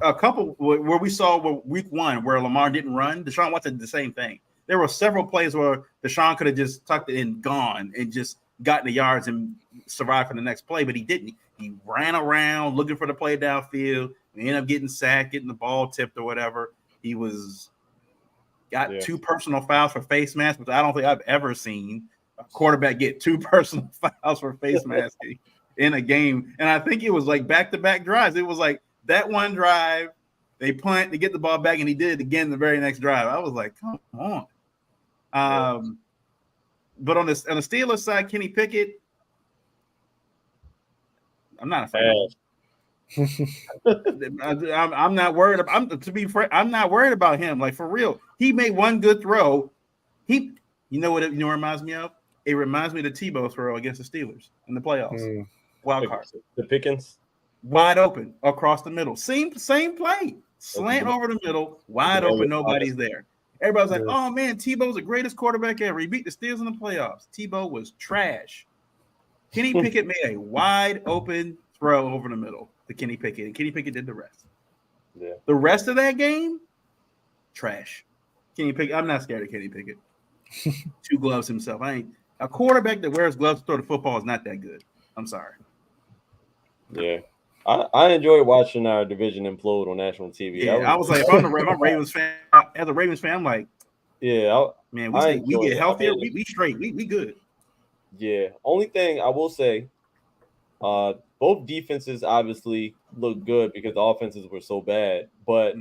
a couple where we saw week 1 where Lamar didn't run. Deshaun Watson did the same thing. there were several plays where Deshaun could have just tucked it in, gone, and just gotten the yards and survived for the next play, but he didn't. He ran around looking for the play downfield. He ended up getting sacked, getting the ball tipped or whatever. He got 2 personal fouls for face masks, which I don't think I've ever seen a quarterback get 2 personal fouls for face masking in a game. And I think it was like back-to-back drives. It was like that one drive, they punt, they get the ball back, and he did it again the very next drive. I was like, come on. But on the Steelers side, Kenny Pickett, I'm not a fan. I'm not worried about. I'm not worried about him. Like, for real, he made one good throw. You know what it reminds me of? It reminds me of the Tebow throw against the Steelers in the playoffs. Wild card. The Pickens wide open across the middle. Same play. Slant over the middle, wide open. Nobody's there. Everybody's like, "Oh man, Tebow's the greatest quarterback ever. He beat the Steelers in the playoffs." Tebow was trash. Kenny Pickett made a wide open throw over the middle to Kenny Pickett, and Kenny Pickett did the rest. Yeah. The rest of that game, trash. Kenny Pickett. I'm not scared of Kenny Pickett. 2 gloves himself. A quarterback that wears gloves to throw the football is not that good. I'm sorry. Yeah. I enjoy watching our division implode on national TV. Yeah, I was like, if I'm a Ravens fan, as a Ravens fan, I'm like, yeah, man, we get healthier, we straight, we good. Yeah. Only thing I will say, both defenses obviously look good because the offenses were so bad, but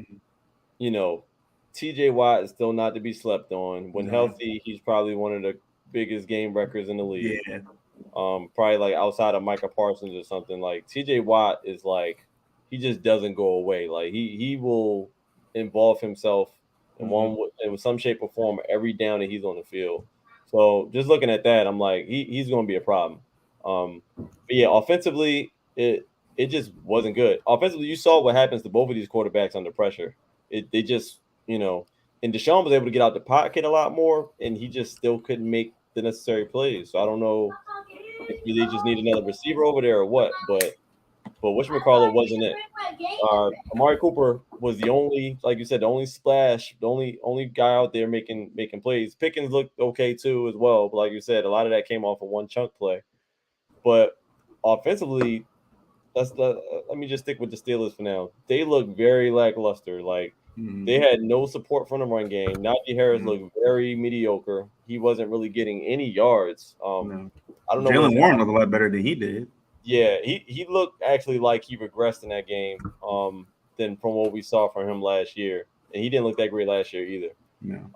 TJ Watt is still not to be slept on. When healthy, he's probably one of the biggest game records in the league. Yeah. Probably like outside of Micah Parsons or something. Like TJ Watt is like, he just doesn't go away. Like he will involve himself in some shape or form every down that he's on the field. So just looking at that, I'm like, he's going to be a problem. But yeah, offensively, it just wasn't good. Offensively, you saw what happens to both of these quarterbacks under pressure. They just, and Deshaun was able to get out the pocket a lot more, and he just still couldn't make the necessary plays. So I don't know if they just need another receiver over there or what, but whatchamacallit wasn't it. Amari Cooper was the only, like you said, the only splash, the only guy out there making plays. Pickens looked okay too as well, but like you said, a lot of that came off of one chunk play. But offensively, let me just stick with the Steelers for now. They look very lackluster. Like they had no support from the run game. Najee Harris looked very mediocre. He wasn't really getting any yards. I don't know. Jalen Warren looked a lot better than he did. Yeah, he looked actually like he regressed in that game than from what we saw from him last year. And he didn't look that great last year either. No.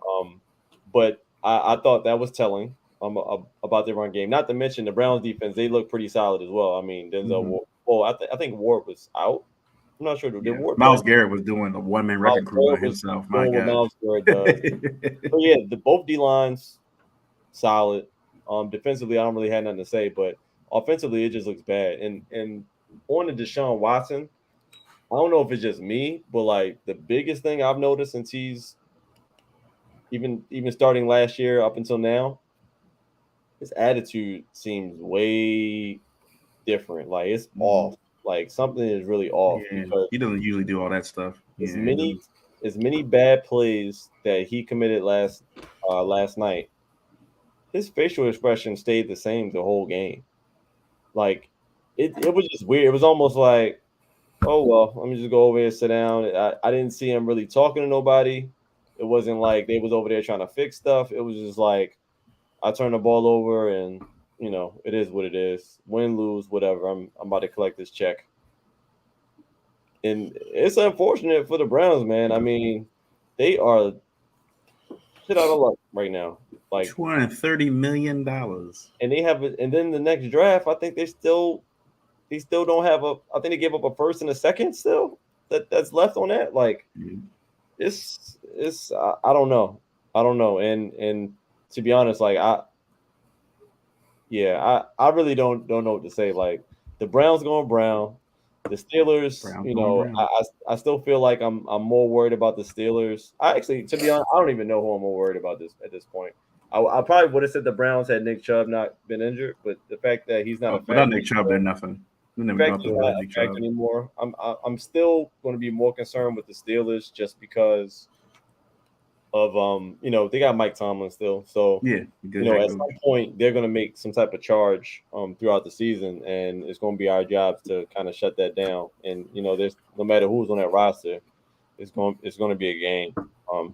But I thought that was telling about their run game. Not to mention the Browns defense, they look pretty solid as well. I mean, Denzel I think Ward was out. I'm not sure. Did Ward Miles Garrett was doing a one-man wrecking crew by himself. My God. Miles Garrett does. But yeah, both D-lines, solid. Defensively, I don't really have nothing to say, but offensively, it just looks bad. And on to Deshaun Watson, I don't know if it's just me, but like the biggest thing I've noticed since he's even starting last year up until now, his attitude seems way different. Like it's off. Like something is really off. Because he doesn't usually do all that stuff. As many bad plays that he committed last night, his facial expression stayed the same the whole game. Like it was just weird. It was almost like, oh well, let me just go over here and sit down. I didn't see him really talking to nobody. It wasn't like they was over there trying to fix stuff. It was just like I turned the ball over and it is what it is. Win, lose, whatever. I'm about to collect this check. And it's unfortunate for the Browns, man. I mean, they are shit out of luck right now. Like $230 million. And they have it, and then the next draft, I think they still don't have I think they gave up a first and a second still that's left on that. Like it's I don't know. And to be honest, like I really don't know what to say. Like the Browns going brown, the Steelers, I still feel like I'm more worried about the Steelers. To be honest, I don't even know who I'm more worried about at this point. I probably would have said the Browns had Nick Chubb not been injured, but the fact that he's not a without Nick Chubb, they're nothing. Anymore. I'm still going to be more concerned with the Steelers just because they got Mike Tomlin still. So Yeah, at some point they're gonna make some type of charge throughout the season, and it's gonna be our job to kind of shut that down. And there's no matter who's on that roster, it's gonna be a game.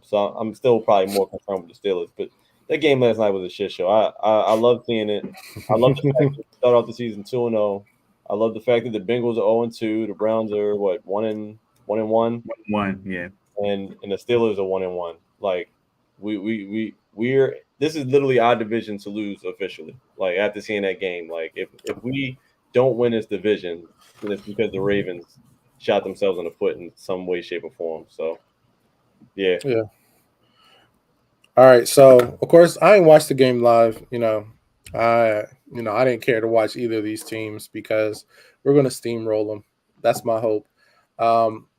So I'm still probably more concerned with the Steelers, but that game last night was a shit show. I love seeing it. I love the fact that we start off the season 2-0. I love the fact that the Bengals are 0-2. The Browns are 1-1. 1, yeah. And the Steelers are 1-1. Like we're this is literally our division to lose officially. Like after seeing that game, like if we don't win this division, then it's because the Ravens shot themselves in the foot in some way, shape, or form. So yeah. All right. So of course I ain't watched the game live. I didn't care to watch either of these teams because we're gonna steamroll them. That's my hope.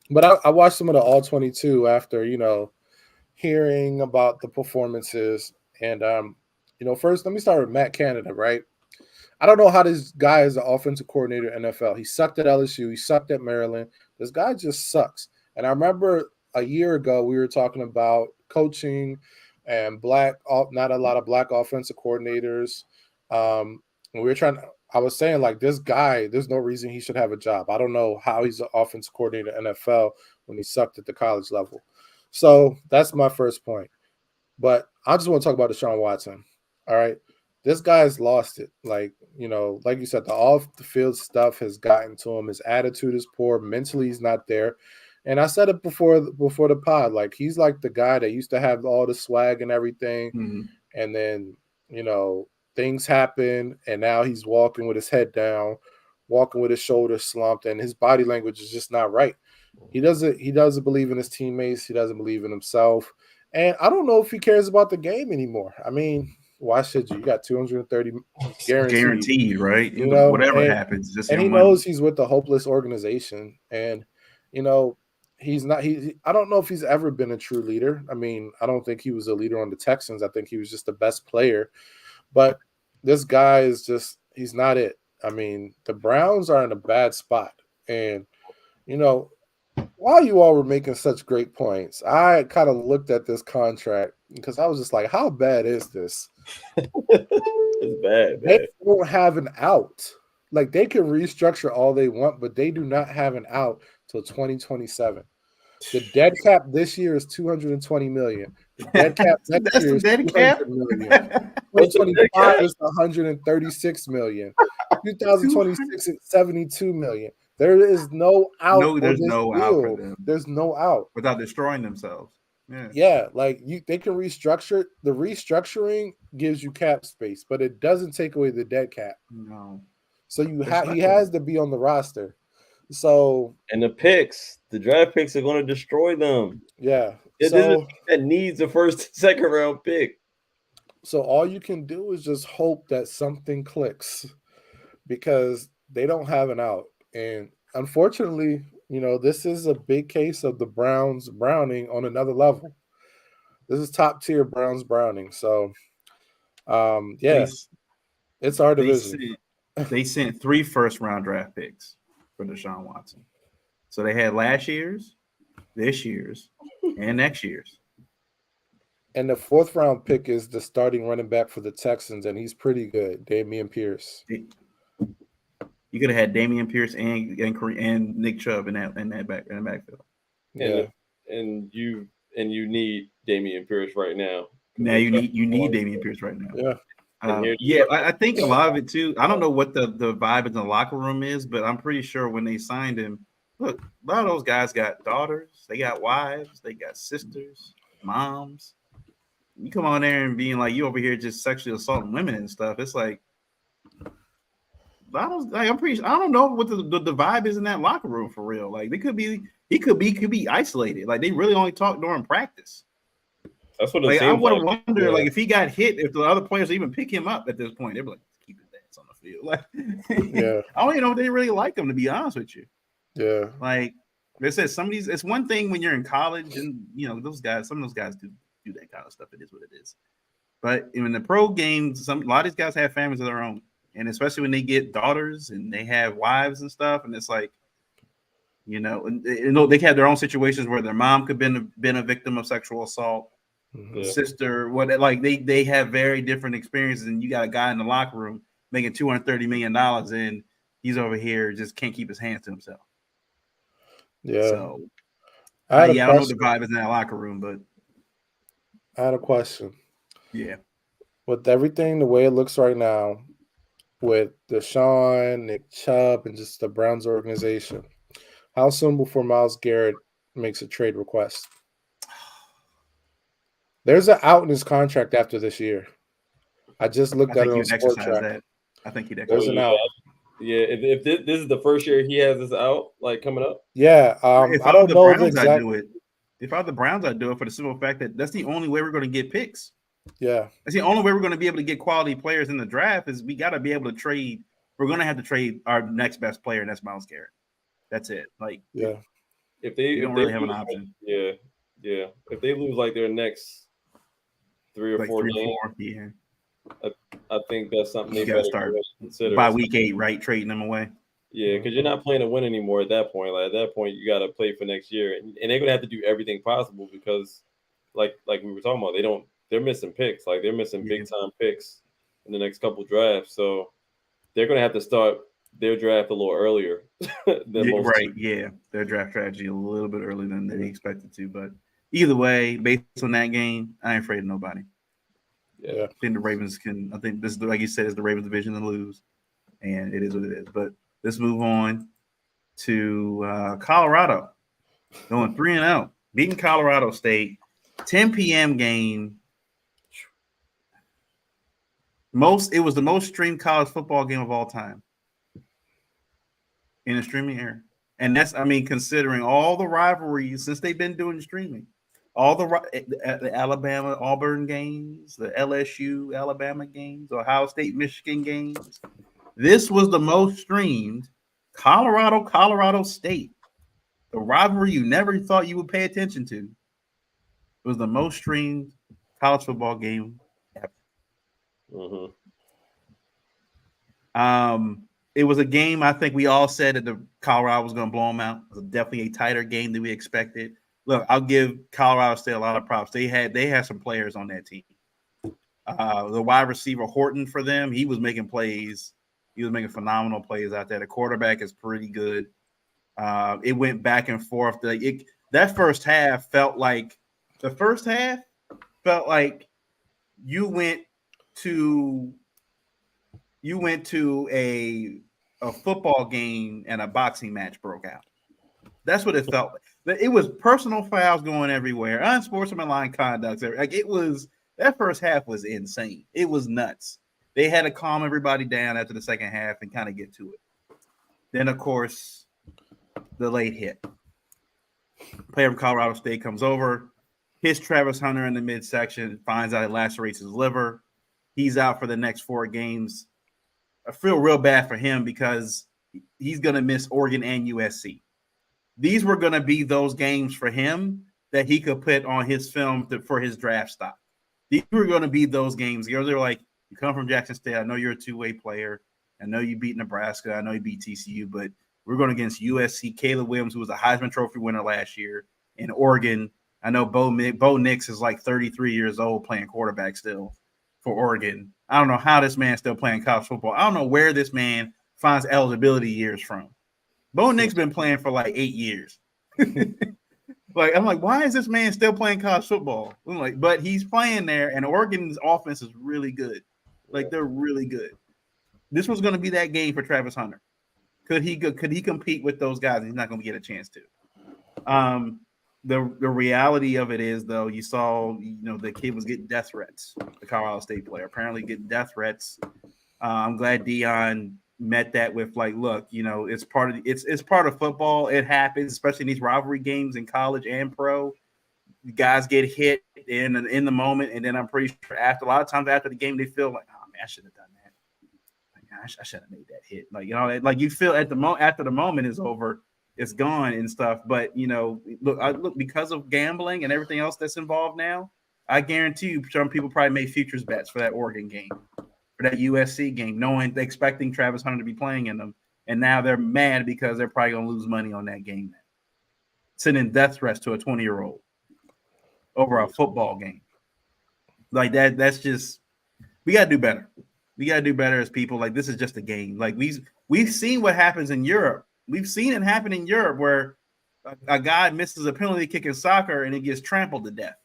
But I watched some of the all 22 after hearing about the performances. And first let me start with Matt Canada, right? I don't know how this guy is the offensive coordinator in NFL. He sucked at LSU, he sucked at Maryland. This guy just sucks. And I remember a year ago we were talking about coaching and not a lot of black offensive coordinators. And I was saying, like, this guy, there's no reason he should have a job. I don't know how he's an offensive coordinator in NFL when he sucked at the college level. So that's my first point. But I just want to talk about Deshaun Watson. All right. This guy's lost it. Like you said, the off the field stuff has gotten to him. His attitude is poor. Mentally, he's not there. And I said it before the pod. Like, he's like the guy that used to have all the swag and everything. Mm-hmm. And then, things happen, and now he's walking with his head down, walking with his shoulders slumped, and his body language is just not right. He doesn't believe in his teammates. He doesn't believe in himself. And I don't know if he cares about the game anymore. I mean, why should you? You got 230 guaranteed, right? Whatever happens, just and he knows he's with a hopeless organization. And he's not. I don't know if he's ever been a true leader. I mean, I don't think he was a leader on the Texans. I think he was just the best player. But this guy is he's not it. I mean, the Browns are in a bad spot. And, while you all were making such great points, I kind of looked at this contract because I was just like, how bad is this? It's bad. They don't have an out. Like, they can restructure all they want, but they do not have an out till 2027. The dead cap this year is $220 million. The dead cap next year is $200 million. 2025 is $136 million. 2026 is $72 million. There is no out. No, there's no out for them. There's no out without destroying themselves. Yeah, like they can restructure. The restructuring gives you cap space, but it doesn't take away the dead cap. No. So he has to be on the roster. So and the draft picks are going to destroy them. Yeah. That needs a first, second round pick. So all you can do is just hope that something clicks because they don't have an out. And unfortunately, this is a big case of the Browns browning on another level. This is top tier Browns browning. So, it's our division. They sent 3 first-round draft picks for Deshaun Watson. So they had last year's, this year's, and next year's. And the 4th round pick is the starting running back for the Texans, and he's pretty good, Dameon Pierce. You could have had Dameon Pierce and Nick Chubb in the backfield. Yeah, and you need Dameon Pierce right now. Now you need Dameon Pierce right now. Yeah. I think a lot of it too. I don't know what the vibe in the locker room is, but I'm pretty sure when they signed him, look, a lot of those guys got daughters, they got wives, they got sisters, moms. You come on there and being like you over here just sexually assaulting women and stuff. It's like I don't know what the vibe is in that locker room for real. Like he could be isolated. Like they really only talk during practice. That's what it seems I would like. wonder, like, if he got hit, if the other players even pick him up at this point, they'd be like, keep his ass on the field. Like, I don't even know if they really like him, to be honest with you. Yeah. Like they said, it's one thing when you're in college and some of those guys do that kind of stuff. It is what it is. But in the pro games, a lot of these guys have families of their own. And especially when they get daughters and they have wives and stuff, and it's like, they have their own situations where their mom could have been a victim of sexual assault. sister, what like they have very different experiences, and you got a guy in the locker room making $230 million, and he's over here just can't keep his hands to himself. Yeah. So, I don't know what the vibe is in that locker room, but I had a question. Yeah. With everything the way it looks right now, with Deshaun, Nick Chubb, and just the Browns organization, how soon before Myles Garrett makes a trade request? There's an out in his contract after this year. I just looked at it on Sport Track. That. I think he'd There's an out. Yeah, if this is the first year he has this out, like coming up. Yeah, if I don't the know Browns, the exact. I'd do it. If I were the Browns, I'd do it for the simple fact that that's the only way we're going to get picks. Yeah, that's the only way we're going to be able to get quality players in the draft. Is we got to be able to trade. We're going to have to trade our next best player, and that's Myles Garrett. That's it. Like, yeah. If they don't really have an option. Yeah. If they lose like their next 3 or 4 games, I think that's something they better start consider by week 8, right? Trading them away. Yeah, because you're not playing to win anymore at that point. Like at that point, you got to play for next year, and they're gonna have to do everything possible because, like we were talking about, they're missing picks. Like they're missing big time picks in the next couple drafts, so they're gonna have to start their draft a little earlier than most. Right? Yeah, their draft strategy a little bit earlier than they expected to, but either way, based on that game, I ain't afraid of nobody. Yeah, I think the Ravens can. I think this, like you said, is the Ravens division to lose, and it is what it is. But let's move on to Colorado, going 3-0, beating Colorado State, 10 p.m. game. It was the most streamed college football game of all time in a streaming era, and that's considering all the rivalries since they've been doing streaming. All the Alabama Auburn games, the LSU Alabama games, Ohio State Michigan games. This was the most streamed. Colorado State, the rivalry you never thought you would pay attention to, was the most streamed college football game ever. It was a game I think we all said that the Colorado was going to blow them out. It was definitely a tighter game than we expected. Look, I'll give Colorado State a lot of props. They had some players on that team. The wide receiver Horton for them, he was making plays. He was making phenomenal plays out there. The quarterback is pretty good. It went back and forth. That first half felt like you went to a football game and a boxing match broke out. That's what it felt like. It was personal fouls going everywhere, unsportsmanlike conduct. Like it was, that first half was insane. It was nuts. They had to calm everybody down after the second half and kind of get to it. Then, of course, the late hit. Player from Colorado State comes over, hits Travis Hunter in the midsection, finds out it lacerates his liver. He's out for the next 4 games. I feel real bad for him because he's going to miss Oregon and USC. These were going to be those games for him that he could put on his film for his draft stock. These were going to be those games. They were like, you come from Jackson State. I know you're a two-way player. I know you beat Nebraska. I know you beat TCU, but we're going against USC. Caleb Williams, who was a Heisman Trophy winner last year, in Oregon. I know Bo Nix is like 33 years old playing quarterback still for Oregon. I don't know how this man's still playing college football. I don't know where this man finds eligibility years from. Bo Nix been playing for like 8 years. I'm like, why is this man still playing college football? I'm like, but he's playing there, and Oregon's offense is really good. Like, they're really good. This was going to be that game for Travis Hunter. Could he compete with those guys? He's not going to get a chance to. The reality of it is, though, you saw, the kid was getting death threats. The Colorado State player apparently getting death threats. I'm glad Dion met that with look, it's part of football. It happens, especially in these rivalry games in college and pro. Guys get hit in the moment, and then I'm pretty sure a lot of times after the game they feel like, oh man, I should have done that. I should have made that hit. You feel at the after the moment is over, it's gone and stuff. But look, because of gambling and everything else that's involved now, I guarantee you some people probably made futures bets for that Oregon game, for that USC game, expecting Travis Hunter to be playing in them, and now they're mad because they're probably going to lose money on that game. Sending death threats to a 20-year-old over a football game. Like that's just we gotta do better. We gotta do better as people. Like this is just a game. Like we've seen what happens in Europe. We've seen it happen in Europe where a guy misses a penalty kick in soccer and it gets trampled to death.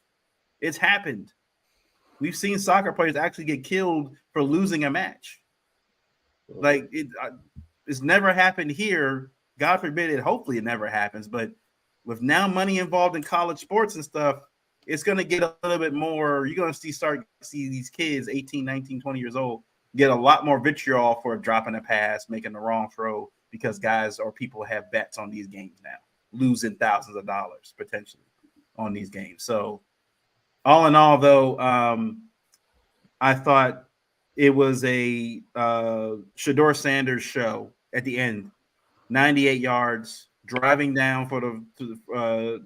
It's happened. We've seen soccer players actually get killed for losing a match. Like it's never happened here. God forbid it. Hopefully it never happens. But with now money involved in college sports and stuff, it's going to get a little bit more. You're going to start see these kids, 18, 19, 20 years old, get a lot more vitriol for dropping a pass, making the wrong throw because guys or people have bets on these games now, losing thousands of dollars potentially on these games. So all in all, though, I thought it was a Shador Sanders show at the end. 98 yards, driving down for to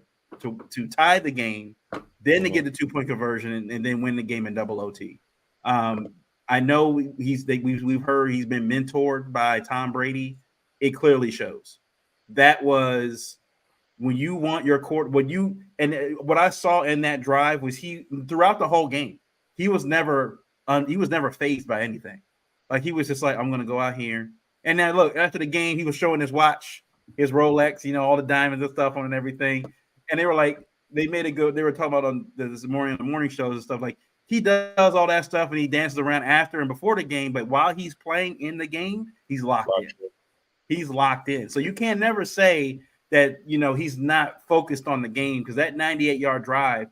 tie the game, then to get the 2-point conversion and then win the game in double OT. I know we've heard he's been mentored by Tom Brady. It clearly shows. That was when you want your court. What I saw in that drive was he throughout the whole game, he was never fazed by anything. Like he was just like, I'm going to go out here. And now look, after the game, he was showing his watch, his Rolex, all the diamonds and stuff on and everything. And they were like, they made it good. They were talking about on the morning shows and stuff. Like he does all that stuff and he dances around after and before the game. But while he's playing in the game, he's locked in. He's locked in. So you can never say that, he's not focused on the game because that 98-yard drive,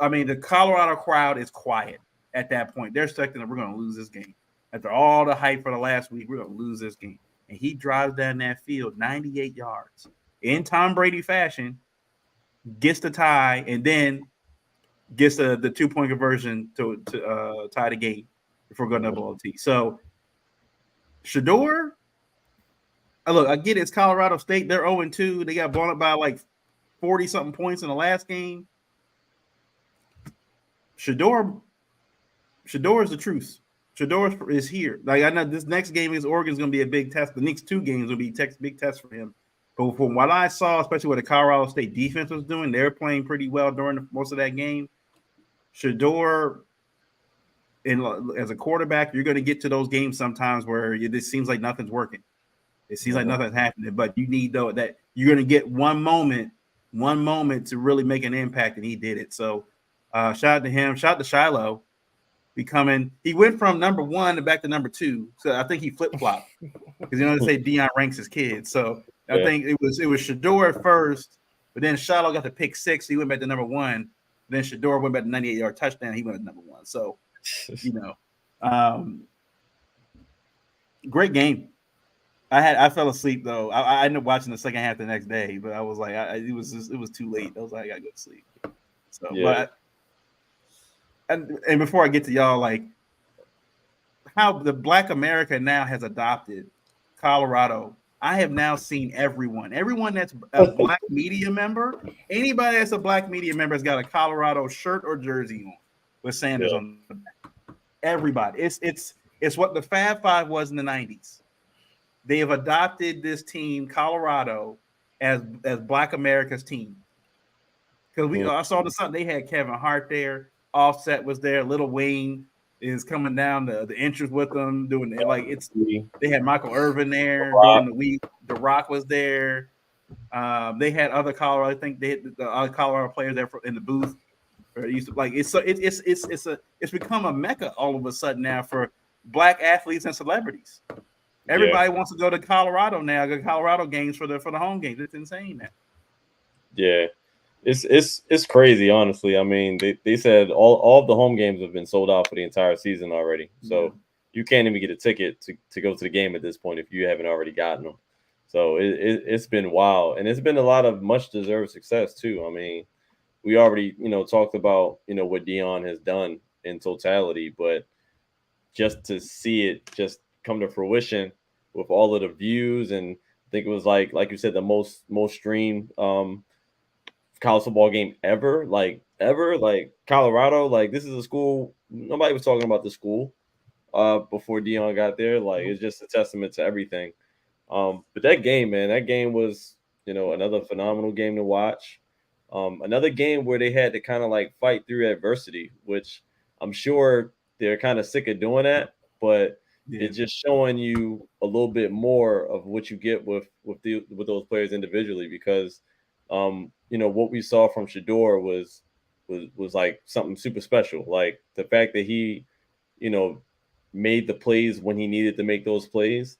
I mean, the Colorado crowd is quiet at that point. They're expecting that we're going to lose this game. After all the hype for the last week, we're going to lose this game. And he drives down that field 98 yards in Tom Brady fashion, gets the tie, and then gets the 2-point conversion to tie the game before going double OT. So, Shador, look, I get it. It's Colorado State. They're 0-2. They got blown up by like 40-something points in the last game. Shador is the truth. Shador is here. Like I know this next game against Oregon is going to be a big test. The next 2 games will be big test for him. But from what I saw, especially what the Colorado State defense was doing, they're playing pretty well during most of that game. Shador, as a quarterback, you're going to get to those games sometimes where it seems like nothing's working. It seems like nothing's happening. But you need that you're going to get one moment to really make an impact, and he did it. So shout out to him. Shout out to Shiloh. He went from number 1 to back to number 2. So I think he flip-flopped because they say Deion ranks his kids. So I think it was Shador at first, but then Shiloh got the pick 6. He went back to number 1. Then Shador went back to 98-yard touchdown. He went to number 1. So, great game. I fell asleep though. I ended up watching the second half the next day, but I was like, it was too late. I was like, I gotta go to sleep. So, but. And before I get to y'all, like how the Black America now has adopted Colorado. I have now seen everyone that's a Black media member, anybody that's a Black media member has got a Colorado shirt or jersey on with Sanders on the back. Everybody. It's what the Fab Five was in the 90s. They have adopted this team, Colorado, as Black America's team. Because I saw the Sun, they had Kevin Hart there. Offset was there. Lil Wayne is coming down the entrance with them, doing it like they had Michael Irvin there during the week. The Rock was there. They had other Colorado. I think they had the other Colorado players there in the booth. It's become a mecca all of a sudden now for Black athletes and celebrities. Everybody wants to go to Colorado now. Go to Colorado games for the home games. It's insane now. Yeah. It's crazy, honestly. I mean, they said all of the home games have been sold out for the entire season already. So you can't even get a ticket to go to the game at this point if you haven't already gotten them. So it's been wild. And it's been a lot of much deserved success too. I mean, we already, talked about, what Deion has done in totality, but just to see it just come to fruition with all of the views, and I think it was like you said, the most streamed college football game ever, like Colorado, like this is a school nobody was talking about the school before Deion got there. Like it's just a testament to everything. But that game was another phenomenal game to watch. Another game where they had to kind of like fight through adversity, which I'm sure they're kind of sick of doing that, but Yeah. it's just showing you a little bit more of what you get with those players individually, because what we saw from Shador was like something super special. Like the fact that he, made the plays when he needed to make those plays.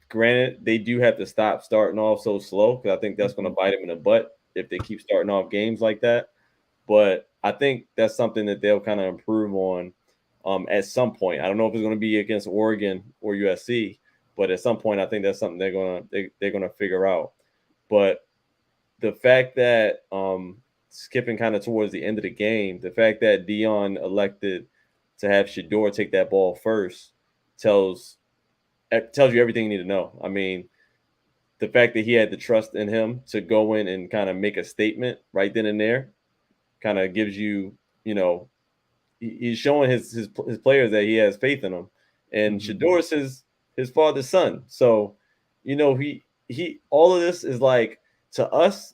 Granted, they do have to stop starting off so slow, because I think that's going to bite them in the butt if they keep starting off games like that. But I think that's something that they'll kind of improve on at some point. I don't know if it's going to be against Oregon or USC, but at some point, I think that's something they're gonna figure out. But the fact that skipping kind of towards the end of the game, the fact that Dion elected to have Shador take that ball first tells you everything you need to know. I mean, the fact that he had the trust in him to go in and kind of make a statement right then and there kind of gives you, he's showing his players that he has faith in them. And Shador's his father's son. So, he all of this is like, to us,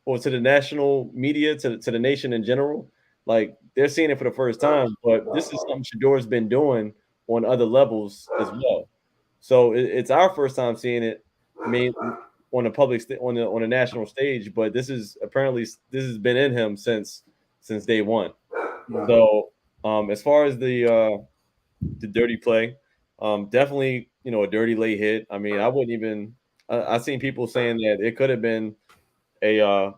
or to the national media, to the nation in general, like they're seeing it for the first time. But this is something Shador's been doing on other levels as well. So it's our first time seeing it. I mean, on a on a national stage, but this has been in him since day one. So as far as the dirty play, definitely a dirty late hit. I mean, I wouldn't even. I've seen people saying that it could have been a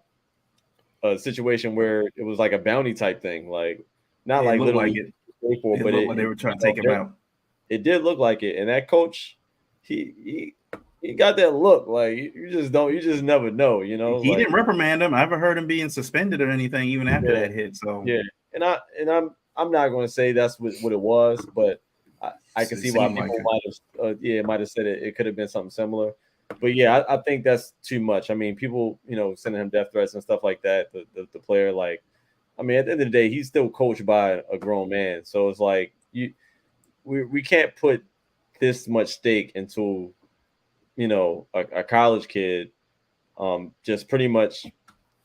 situation where it was like a bounty type thing, like not like literally, like it looked like they were trying to take him out. It did look like it, and that coach, he got that look. Like you just never know. He like, didn't reprimand him. I haven't heard him being suspended or anything even after that hit. So yeah, and I'm not going to say that's what it was, but I can see why people might have said it could have been something similar. But yeah, I think that's too much. I mean, people, sending him death threats and stuff like that. The player, like, I mean, at the end of the day, he's still coached by a grown man. So it's like we can't put this much stake into, a college kid, just pretty much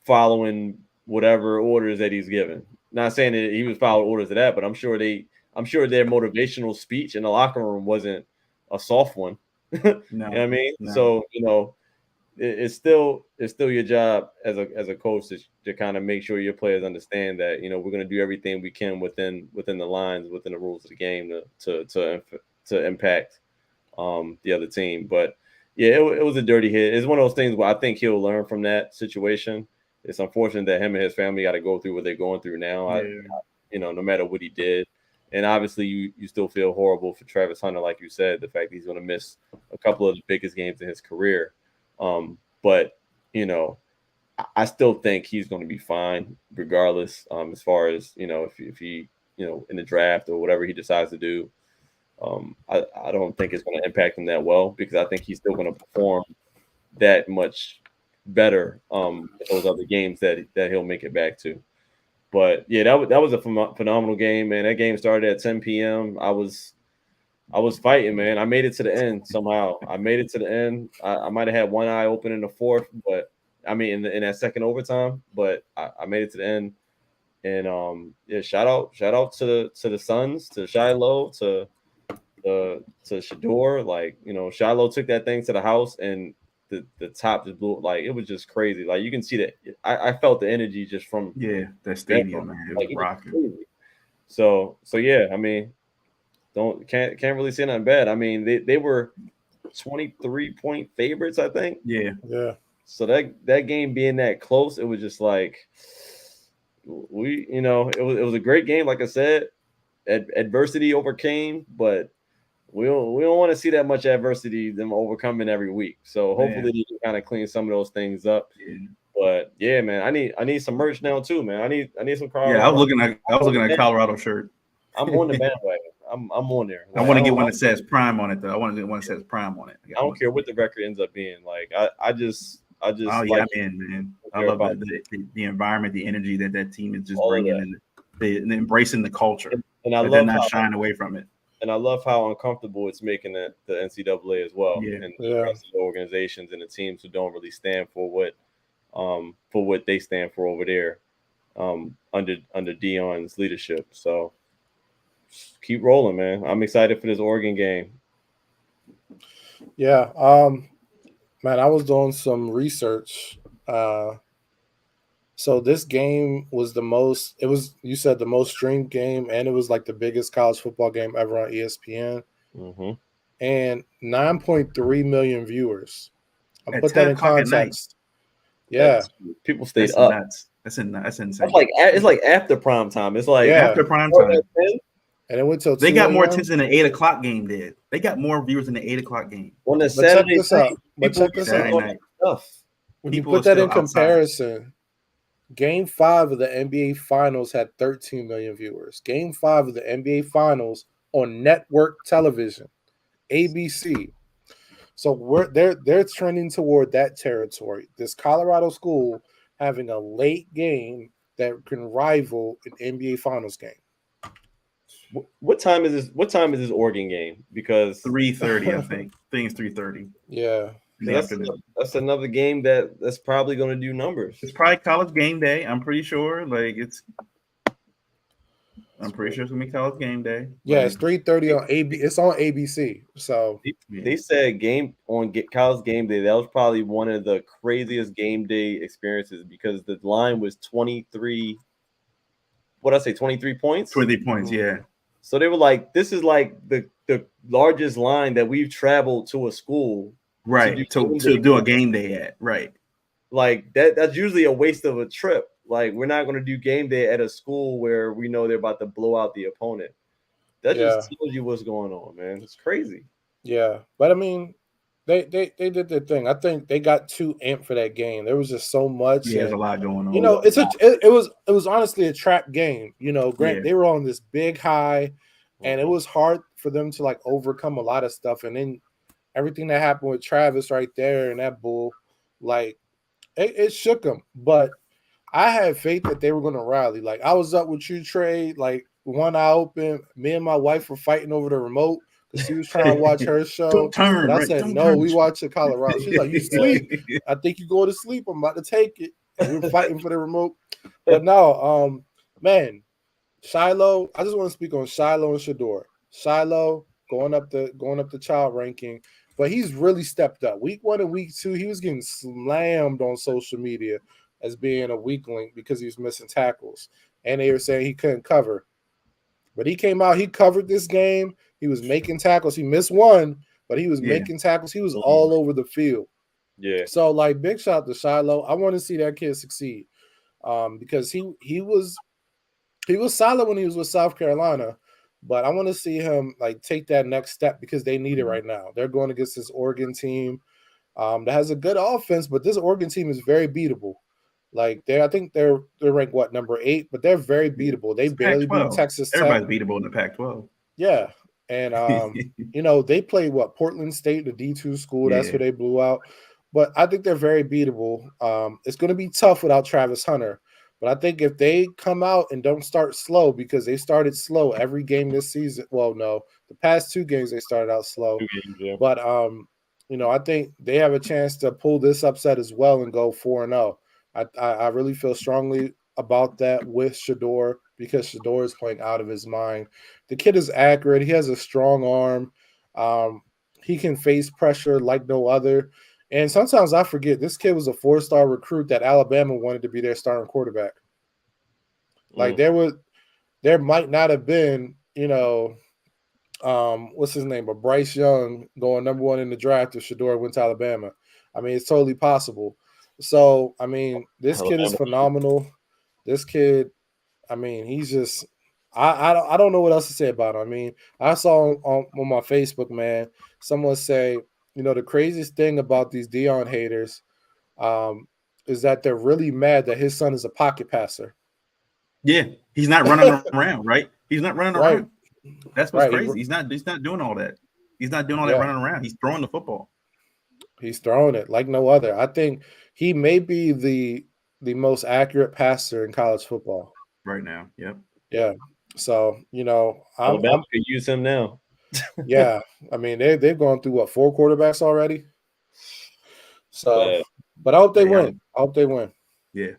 following whatever orders that he's given. Not saying that he was following orders of that, but I'm sure their motivational speech in the locker room wasn't a soft one. No, you know what I mean? No. So, it's still your job as a coach to kind of make sure your players understand that, we're going to do everything we can within the lines, within the rules of the game to impact the other team. But yeah, it was a dirty hit. It's one of those things where I think he'll learn from that situation. It's unfortunate that him and his family got to go through what they're going through now. Yeah. No matter what he did. And obviously, you still feel horrible for Travis Hunter, like you said, the fact that he's going to miss a couple of the biggest games in his career. But I still think he's going to be fine regardless. As far as if he in the draft or whatever he decides to do, I don't think it's going to impact him that well, because I think he's still going to perform that much better in those other games that he'll make it back to. But yeah, that was a phenomenal game, man. That game started at 10 p.m. I was fighting, man. I made it to the end somehow. I made it to the end. I might have had one eye open in the fourth, but I mean in that second overtime. But I made it to the end. And yeah, shout out to the Suns, to Shiloh, to Shador. Like, Shiloh took that thing to the house, and the top just blew. Like, it was just crazy. Like, you can see that. I felt the energy just from that stadium, man. It was rocking. So yeah, I mean, can't really say nothing bad. I mean, they were 23-point favorites, I think. Yeah. So that game being that close, it was just like it was a great game. Like I said, adversity overcame, but we don't want to see that much adversity them overcoming every week. So hopefully you can kind of clean some of those things up. Yeah. But yeah, man, I need some merch now too, man. I need some Colorado. Yeah, I was looking at Colorado shirt. I'm on the bandwagon. I'm on there. Like, I want to get one that says Prime on it, though. I want to get one that says Prime on it. I don't care what the record ends up being. Like, I just. Oh yeah, man. I love the environment, the energy that team is just bringing, and embracing the culture. And I love they're not shying away from it. And I love how uncomfortable it's making the NCAA as well, and the rest of the organizations and the teams who don't really stand for what they stand for over there, under Dion's leadership. So keep rolling, man. I'm excited for this Oregon game. Yeah. Man, I was doing some research. So this game was you said the most streamed game, and it was like the biggest college football game ever on ESPN. Mm-hmm. And 9.3 million viewers. I'll At put 10 that in o'clock at night. context. Yeah. People stayed That's up. nuts. That's insane. That's like it's like after prime time. It's like After prime time. And it went till 2 They got more a.m. attention than the 8 o'clock game did. They got more viewers than the 8 o'clock game. On the But Saturday check this night, out. But people check this Saturday out. night. stuff. When you People put are that in still outside. comparison, Game 5 of the NBA Finals had 13 million viewers. Game 5 of the NBA Finals on network television, ABC. So they're trending toward that territory. This Colorado school having a late game that can rival an NBA Finals game. What time is this? What time is this Oregon game? Because 3:30, I think. I think it's 3:30. Yeah. That's another game that's probably going to do numbers. It's probably college game day. I'm pretty sure. I'm pretty sure it's gonna be college game day. Yeah, it's 3:30 on AB. It's on ABC. So they said college game day. That was probably one of the craziest game day experiences because the line was 23. What did I say? 23 points. 23 points. Yeah. So they were like, "This is like the largest line that we've traveled to a school, right? To do a game day at, right? Like that's usually a waste of a trip. Like we're not going to do game day at a school where we know they're about to blow out the opponent. That just tells you what's going on, man. It's crazy. Yeah, but I mean, they did their thing. I think they got too amped for that game. There was just so much. Yeah, there's a lot going on. You know, it was honestly a trap game. You know, they were on this big high, and it was hard for them to like overcome a lot of stuff. And then everything that happened with Travis right there and that bull, like it shook them. But I had faith that they were going to rally. Like I was up with you, Trey. Like one eye open. Me and my wife were fighting over the remote because she was trying to watch her show. But I said, no, we watch the Colorado. She's like, you sleep. I think you go to sleep. I'm about to take it. And we were fighting for the remote. But no, man, Shiloh. I just want to speak on Shiloh and Shador. Shiloh going up the child ranking, but he's really stepped up. Week 1 and week 2, he was getting slammed on social media as being a weakling because he was missing tackles. And they were saying he couldn't cover. But he came out, he covered this game. He was making tackles. He missed one, but he was making tackles. He was all over the field. Yeah. So, like, big shout out to Shiloh. I want to see that kid succeed because he was solid when he was with South Carolina, but I want to see him, like, take that next step because they need it right now. They're going against this Oregon team that has a good offense, but this Oregon team is very beatable. Like I think they're ranked number 8, but they're very beatable. They barely beat Texas Tech. Everybody's beatable in the Pac-12. Yeah, and you know they played Portland State, the D2 school. That's who they blew out. But I think they're very beatable. It's going to be tough without Travis Hunter, but I think if they come out and don't start slow because they started slow every game this season. Well, no, the past 2 games they started out slow. 2 games, yeah. But you know I think they have a chance to pull this upset as well and go 4-0. I really feel strongly about that with Shador because Shador is playing out of his mind. The kid is accurate. He has a strong arm. He can face pressure like no other. And sometimes I forget this kid was a 4-star recruit that Alabama wanted to be their starting quarterback. Like there might not have been, you know, what's his name, but Bryce Young going number 1 in the draft if Shador went to Alabama. I mean, it's totally possible. So, I mean, this kid is phenomenal. This kid, I mean, he's just I don't know what else to say about him. I mean, I saw on my Facebook, man, someone say, you know, the craziest thing about these Deion haters is that they're really mad that his son is a pocket passer. Yeah, he's not running around, right? He's not running around. That's what's crazy. He's not doing all that. He's not doing all that running around. He's throwing the football. He's throwing it like no other. I think he may be the most accurate passer in college football right now. Yep. Yeah. So, you know, Alabama could use him now. Yeah. I mean, they've gone through 4 quarterbacks already. So, but I hope they win. I hope they win. Yeah.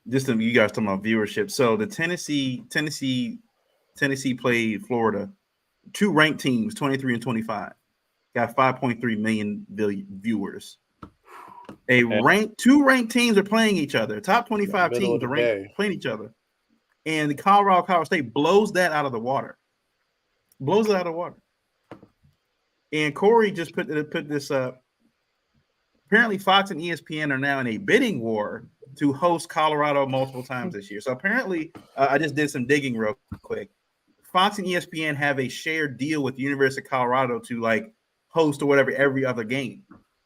Just you guys talking about viewership. So the Tennessee Tennessee played Florida. 2 ranked teams, 23 and 25, got 5.3 million viewers. Two ranked teams are playing each other. Top 25 teams are playing each other, and the Colorado State blows that out of the water. Blows it out of the water. And Corey just put this up. Apparently, Fox and ESPN are now in a bidding war to host Colorado multiple times this year. So apparently, I just did some digging real quick. Fox and ESPN have a shared deal with the University of Colorado to like host or whatever every other game.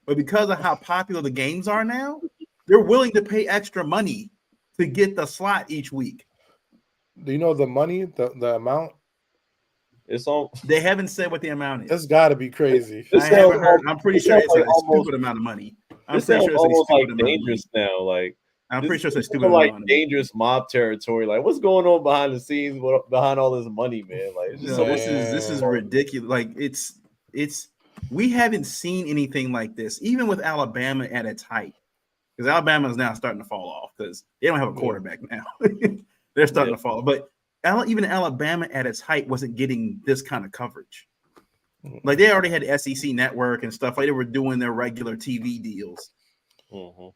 But because of how popular the games are now, they're willing to pay extra money to get the slot each week. Do you know the money, the amount? It's all. They haven't said what the amount is. It's got to be crazy. I haven't heard. I'm pretty sure it's a stupid amount of money. I'm pretty sure it's almost like dangerous now. Like I'm pretty sure it's a stupid amount of money. Dangerous mob territory. Like what's going on behind the scenes? Behind all this money, man? Like it's just this is ridiculous. Like it's. We haven't seen anything like this, even with Alabama at its height, because Alabama is now starting to fall off because they don't have a quarterback now. They're starting to fall, but even Alabama at its height wasn't getting this kind of coverage. Like they already had the SEC network and stuff. Like they were doing their regular TV deals. Mm-hmm.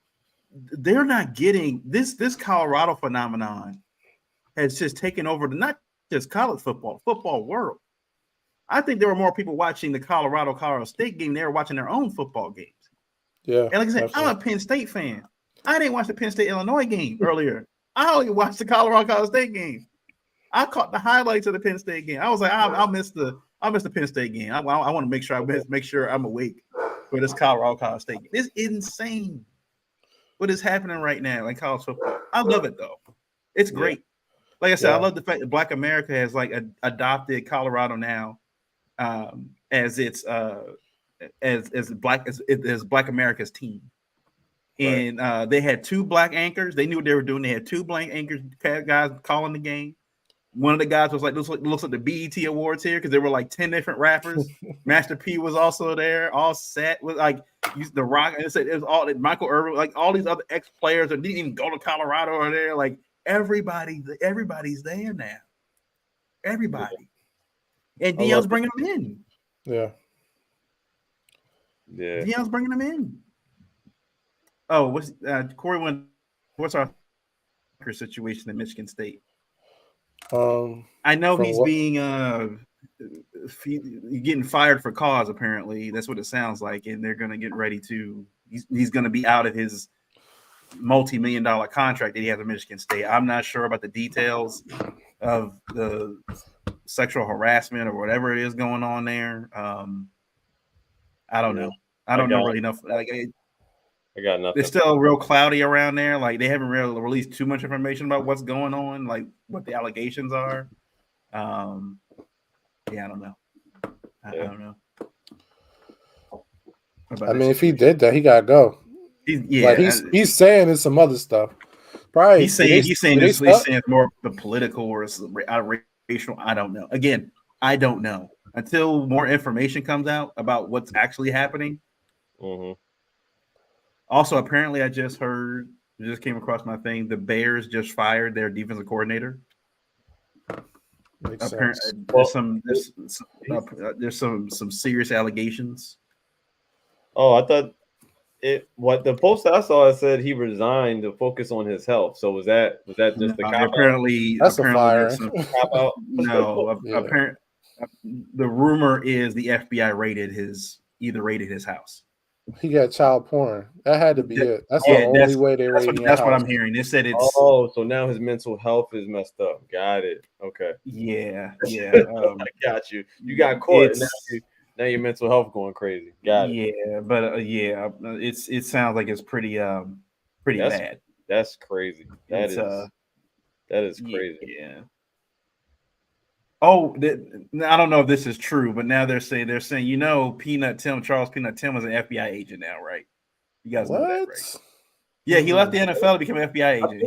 They're not getting this. This Colorado phenomenon has just taken over not just college football world. I think there were more people watching the Colorado State game. They were watching their own football games. Yeah. And like I said, I'm a Penn State fan. I didn't watch the Penn State Illinois game earlier. I only watched the Colorado State game. I caught the highlights of the Penn State game. I was like, I'll miss the Penn State game. I want to make sure I'm awake for this Colorado State game. It's insane what is happening right now in college football. I love it though. It's great. Like I said, I love the fact that Black America has like adopted Colorado now. As it's as Black America's team, and they had 2 black anchors. They knew what they were doing. They had 2 black anchors guys calling the game. One of the guys was like, looks like the BET Awards here because there were like 10 different rappers. Master P was also there, all set with like the Rock. And it was all Michael Irvin, like all these other ex players that didn't even go to Colorado are there. Like everybody's there now. Everybody. And Dion's bringing them in. Yeah. Dion's bringing them in. Oh, Corey? What's our situation in Michigan State? I know he's being getting fired for cause. Apparently, that's what it sounds like, and they're going to get ready to. He's going to be out of his multi-million-dollar contract that he has at Michigan State. I'm not sure about the details of the sexual harassment or whatever it is going on there. I don't know. I don't know really enough. Like, I got nothing. It's still real cloudy around there. Like they haven't really released too much information about what's going on, like what the allegations are. I don't know. I don't know. I mean, if he did that, he gotta go. He's saying it's some other stuff. Probably he's saying it's more the political or racial. I don't know. Again, I don't know until more information comes out about what's actually happening. Mm-hmm. Also, apparently, I just came across my thing. The Bears just fired their defensive coordinator. Apparently, there's some serious allegations. Oh, I thought the post I saw, it said he resigned to focus on his health. So was that just the cop apparently that's a fire? No, apparently the rumor is the FBI raided his house. He got child porn. That had to be it. That's the only way they raided. That's what I'm hearing. They said it's. Oh, so now his mental health is messed up. Got it. Okay. Yeah. I got you. You got caught. Now your mental health going crazy. Got it. Yeah, but it sounds like it's pretty bad. That's crazy. That is crazy. Yeah. Oh, I don't know if this is true, but now they're saying Charles Peanut Tim is an FBI agent now, right? You guys know that, right? Yeah, he left the NFL to become an FBI agent.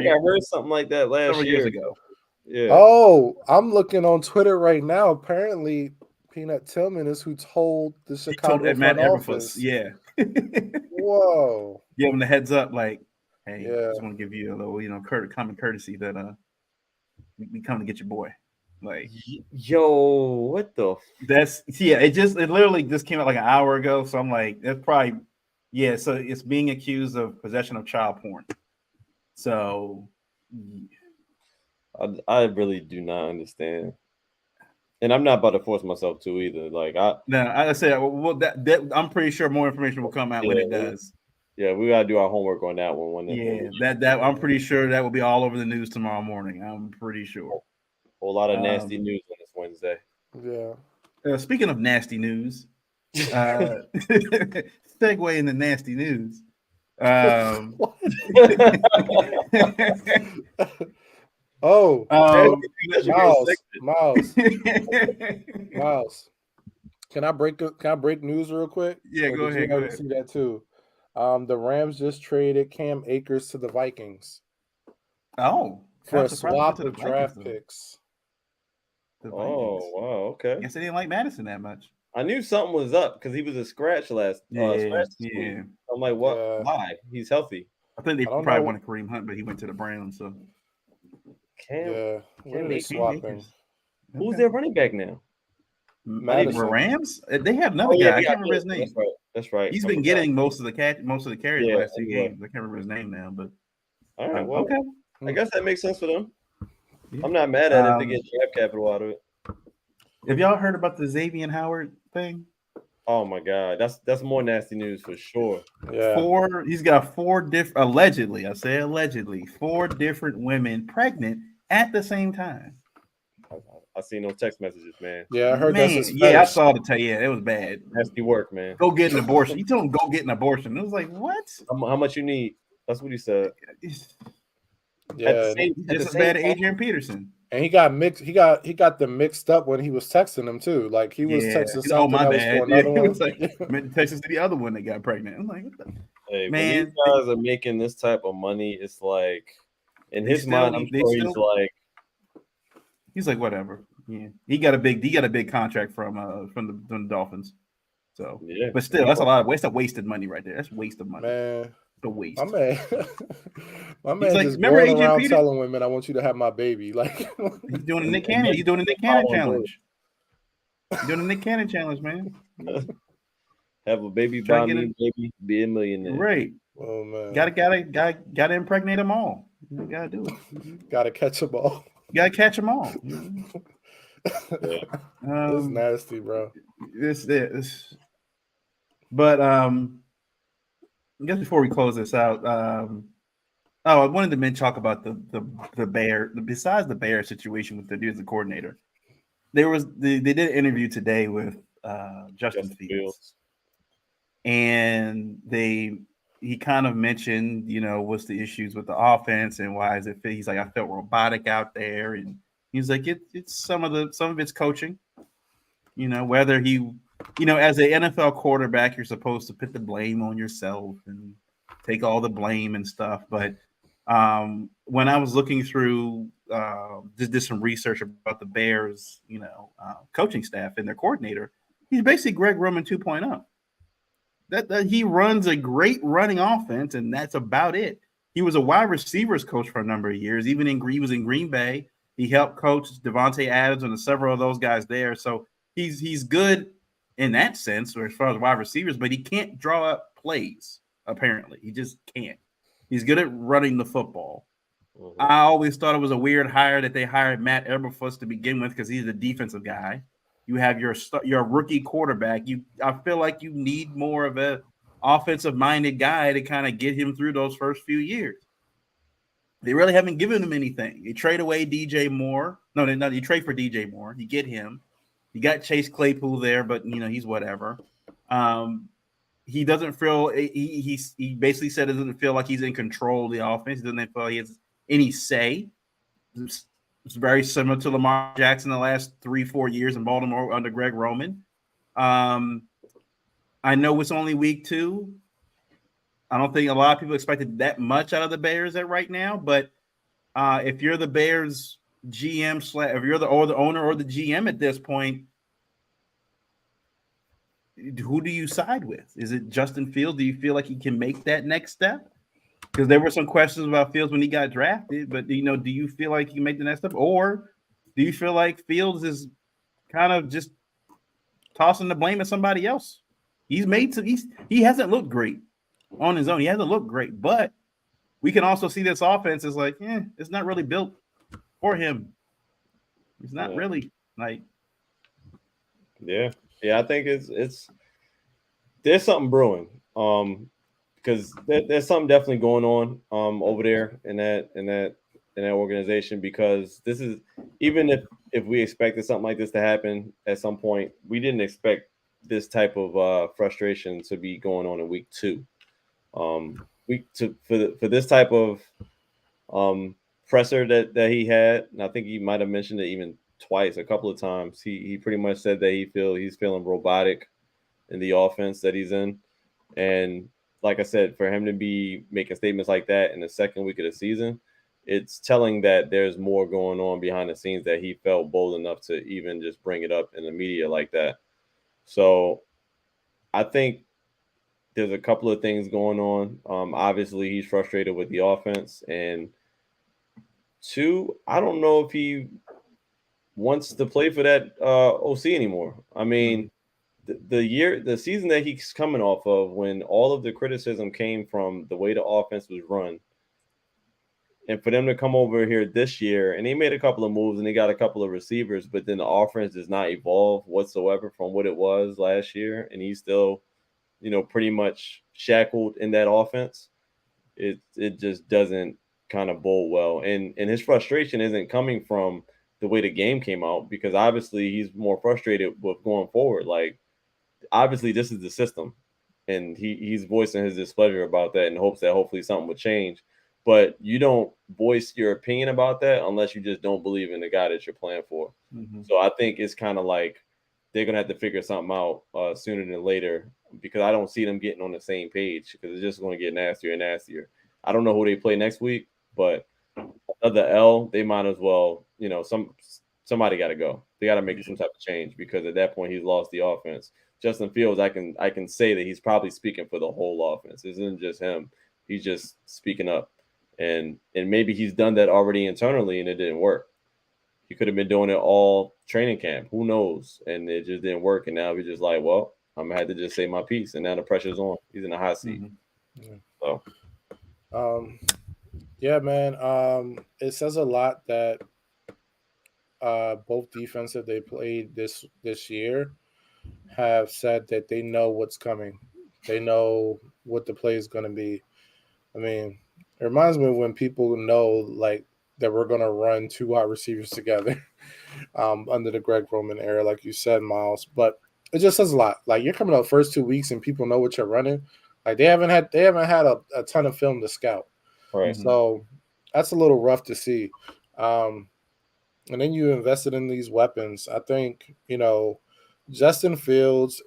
I heard something like that several years ago. Yeah. Oh, I'm looking on Twitter right now. Apparently, Peanut Tillman is who told the Chicago front office. Yeah. Whoa. Give him the heads up, like, hey, I just want to give you a little, common courtesy that we come to get your boy. Like, Yo, what the? it literally just came out like an hour ago. So I'm like, that's probably So it's being accused of possession of child porn. So I really do not understand, and I'm not about to force myself to either. Like I said, well, that I'm pretty sure more information will come out when it does. Yeah, we gotta do our homework on that one. That I'm pretty sure that will be all over the news tomorrow morning. I'm pretty sure. Whole lot of nasty news on this Wednesday. Yeah. Speaking of nasty news, segue into nasty news. Oh, Miles. Can I break news real quick? Yeah, go ahead. Go ahead. See that too. The Rams just traded Cam Akers to the Vikings. Oh, for a swap of draft picks. Oh, wow. Okay. I guess they didn't like Madison that much. I knew something was up because he was a scratch last week. I'm like, what? Why? He's healthy. I think they probably wanted Kareem Hunt, but he went to the Browns. So Cam swapping. Who's their running back now? Madison. Rams? They have another guy. I can't remember his name. That's right. He's been getting most of the carries the last 2 games. I can't remember his name now, but all right. Well, okay. I guess that makes sense for them. I'm not mad at it to get draft capital out of it. Have y'all heard about the Xavier Howard thing? Oh my God, that's more nasty news for sure. Yeah. He's got 4 different allegedly. I say allegedly 4 different women pregnant at the same time. I seen no text messages, man. Yeah, I heard that's I saw the yeah, it was bad. Nasty work, man. Go get an abortion. He told him go get an abortion. It was like, what? How much you need? That's what he said. Yeah, just as bad as Adrian Peterson. And he got mixed. He got them mixed up when he was texting them too. Like he was texting something. Oh my bad. Was for another one. He was like texting to the other one that got pregnant. I'm like, what the? Hey, man, when these guys are making this type of money, it's like in his mind, I'm sure he's like whatever. Yeah, he got a big contract from the Dolphins. So yeah, but still, that's a lot of waste. That's wasted money right there. That's waste of money. Man, the waste. My man just going around telling women, "I want you to have my baby." Like he's doing a Nick Cannon. He's doing a Nick Cannon challenge. He's doing a Nick Cannon challenge, man. Have a baby by me, baby, be a millionaire. Right. Oh man. Gotta impregnate them all. You gotta do it. Gotta catch them all. You gotta catch them all. It's nasty, bro. This. But I guess before we close this out, I wanted to talk about the Bear. Besides the Bear situation with the dude's the coordinator, they did an interview today with Justin Fields, and he kind of mentioned, what's the issues with the offense and why is it? He's like, I felt robotic out there, and he's like, it's some of it's coaching, whether he. As an NFL quarterback, you're supposed to put the blame on yourself and take all the blame and stuff. But when I was looking through, just did some research about the Bears, coaching staff and their coordinator, he's basically Greg Roman 2.0. That he runs a great running offense, and that's about it. He was a wide receivers coach for a number of years. He was in Green Bay. He helped coach Devontae Adams and several of those guys there. So he's good in that sense, or as far as wide receivers, but he can't draw up plays, apparently. He just can't. He's good at running the football. Mm-hmm. I always thought it was a weird hire that they hired Matt Eberflus to begin with because he's a defensive guy. You have your rookie quarterback. I feel like you need more of an offensive-minded guy to kind of get him through those first few years. They really haven't given him anything. You trade away DJ Moore. No, you trade for DJ Moore. You get him. You got Chase Claypool there, but he's whatever. He doesn't feel he basically said it doesn't feel like he's in control of the offense. He doesn't feel he has any say. It's very similar to Lamar Jackson the last 3-4 years in Baltimore under Greg Roman. I know it's only week 2. I don't think a lot of people expected that much out of the Bears right now, but if you're the Bears GM if you're the owner or the GM at this point, who do you side with? Is it Justin Fields? Do you feel like he can make that next step? Because there were some questions about Fields when he got drafted, but do you feel like he can make the next step, or do you feel like Fields is kind of just tossing the blame at somebody else? He hasn't looked great on his own. He hasn't looked great, but we can also see this offense is like, it's not really built for him. It's not really like. Yeah. I think it's there's something brewing. Because there's something definitely going on over there in that organization, because this is, even if we expected something like this to happen at some point, we didn't expect this type of frustration to be going on in week 2. For this type of presser that he had, and I think he might have mentioned it even twice, a couple of times. He pretty much said that he's feeling robotic in the offense that he's in, and like I said, for him to be making statements like that in the second week of the season, it's telling that there's more going on behind the scenes, that he felt bold enough to even just bring it up in the media like that. So I think there's a couple of things going on. Obviously, he's frustrated with the offense. And 2, I don't know if he wants to play for that OC anymore. I mean, the season that he's coming off of, when all of the criticism came from the way the offense was run, and for them to come over here this year, and they made a couple of moves and they got a couple of receivers, but then the offense does not evolve whatsoever from what it was last year, and he's still, pretty much shackled in that offense. It just doesn't kind of bode well, and his frustration isn't coming from the way the game came out, because obviously he's more frustrated with going forward. Like, obviously this is the system, and he's voicing his displeasure about that in hopes that hopefully something would change. But you don't voice your opinion about that unless you just don't believe in the guy that you're playing for. Mm-hmm. So I think it's kind of like they're going to have to figure something out sooner than later, because I don't see them getting on the same page, because it's just going to get nastier and nastier. I don't know who they play next week, but another L, they might as well, somebody got to go. They got to make some type of change, because at that point he's lost the offense. Justin Fields, I can say that he's probably speaking for the whole offense. It isn't just him. He's just speaking up. And maybe he's done that already internally and it didn't work. He could have been doing it all training camp. Who knows? And it just didn't work. And now he's just like, well, I'm going to have to just say my piece. And now the pressure's on. He's in a hot seat. Mm-hmm. So. Yeah, man. It says a lot that both defensive they played this year have said that they know what's coming. They know what the play is going to be. I mean, it reminds me of when people know, like, that we're going to run 2 wide receivers together under the Greg Roman era, like you said, Miles. But it just says a lot. Like, you're coming out first 2 weeks and people know what you're running. Like, they haven't had a ton of film to scout. Right. So that's a little rough to see. And then you invested in these weapons. I think, Justin Fields,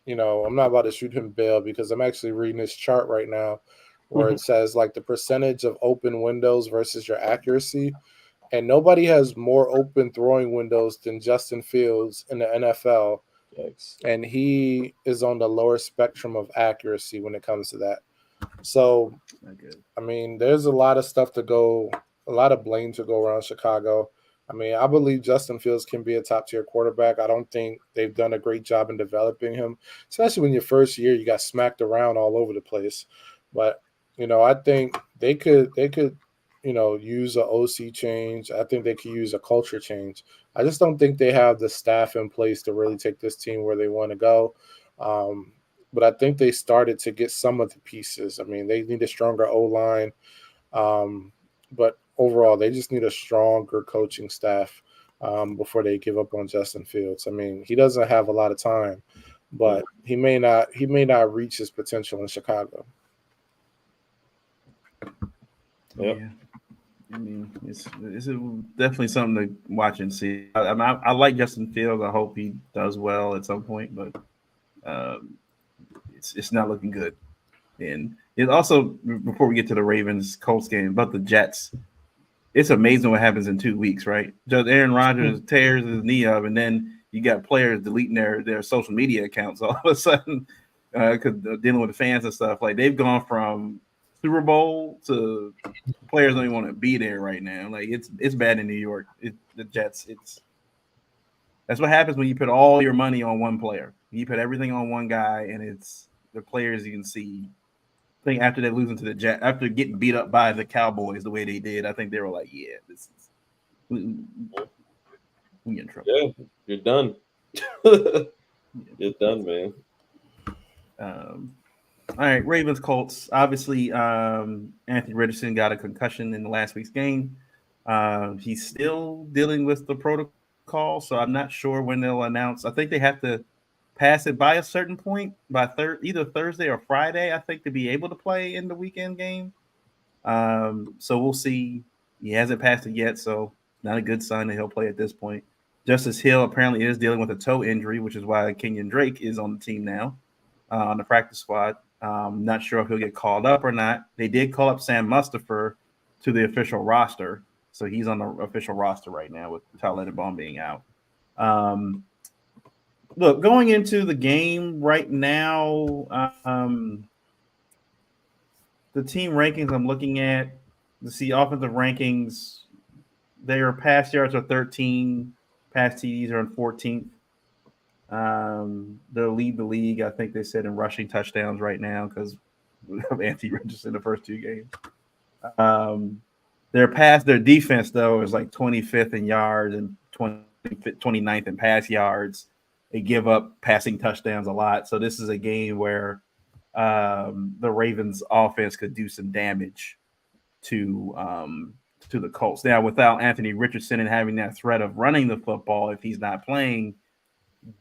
I'm not about to shoot him bail, because I'm actually reading this chart right now where it says, like, the percentage of open windows versus your accuracy. And nobody has more open throwing windows than Justin Fields in the NFL. Yikes. And he is on the lower spectrum of accuracy when it comes to that. So, I mean, there's a lot of stuff a lot of blame to go around Chicago. I mean, I believe Justin Fields can be a top-tier quarterback. I don't think they've done a great job in developing him, especially when your first year you got smacked around all over the place. But, I think they could use an OC change. I think they could use a culture change. I just don't think they have the staff in place to really take this team where they want to go. But I think they started to get some of the pieces. I mean, they need a stronger O-line. But overall, they just need a stronger coaching staff before they give up on Justin Fields. I mean, he doesn't have a lot of time, but he may not reach his potential in Chicago. Yep. Yeah. I mean, it's definitely something to watch and see. I like Justin Fields. I hope he does well at some point, but it's not looking good. And it also, before we get to the Ravens Colts game, about the Jets, it's amazing what happens in 2 weeks, right? Just Aaron Rodgers tears his knee up, and then you got players deleting their social media accounts all of a sudden because dealing with the fans and stuff. Like, they've gone from Super Bowl to players don't even want to be there right now. Like it's bad in New York. The Jets. That's what happens when you put all your money on one player. You put everything on one guy, and it's the players you can see. I think after they losing to the Jets, after getting beat up by the Cowboys the way they did, I think they were like, "Yeah, this is we in trouble." Yeah, you're done. You're done, man. All right, Ravens Colts. Obviously, Anthony Richardson got a concussion in the last week's game. He's still dealing with the protocol, so I'm not sure when they'll announce. I think they have to pass it by a certain point by either Thursday or Friday. I think to be able to play in the weekend game. So we'll see. He hasn't passed it yet, so not a good sign that he'll play at this point. Justice Hill apparently is dealing with a toe injury, which is why Kenyon Drake is on the team now, on the practice squad. Not sure if he'll get called up or not. They did call up Sam Mustipher to the official roster, so he's on the official roster right now with Tyler Linderbaum being out. Look, going into the game right now, the team rankings I'm looking at to see offensive rankings, their pass yards are 13, pass TDs are in 14th. They'll lead the league, I think they said, in rushing touchdowns right now because of Anthony Richardson in the first two games. Their defense, though, is like 25th in yards and 29th in pass yards. They give up passing touchdowns a lot. So this is a game where the Ravens offense could do some damage to the Colts. Now, without Anthony Richardson and having that threat of running the football, if he's not playing,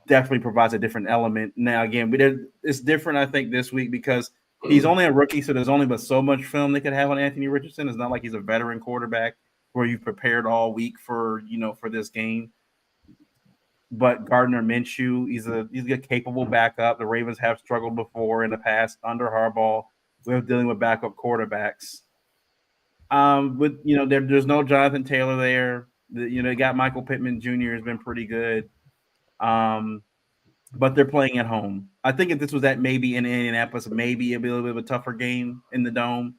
definitely provides a different element. Now, again, it's different, I think, this week because he's only a rookie, so there's only but so much film they could have on Anthony Richardson. It's not like he's a veteran quarterback where you've prepared all week for this game. But Gardner Minshew, he's a capable backup. The Ravens have struggled before in the past under Harbaugh with dealing with backup quarterbacks. There's no Jonathan Taylor there. They got Michael Pittman Jr. has been pretty good. But they're playing at home. I think if this was at maybe in Indianapolis, maybe it'd be a little bit of a tougher game in the Dome.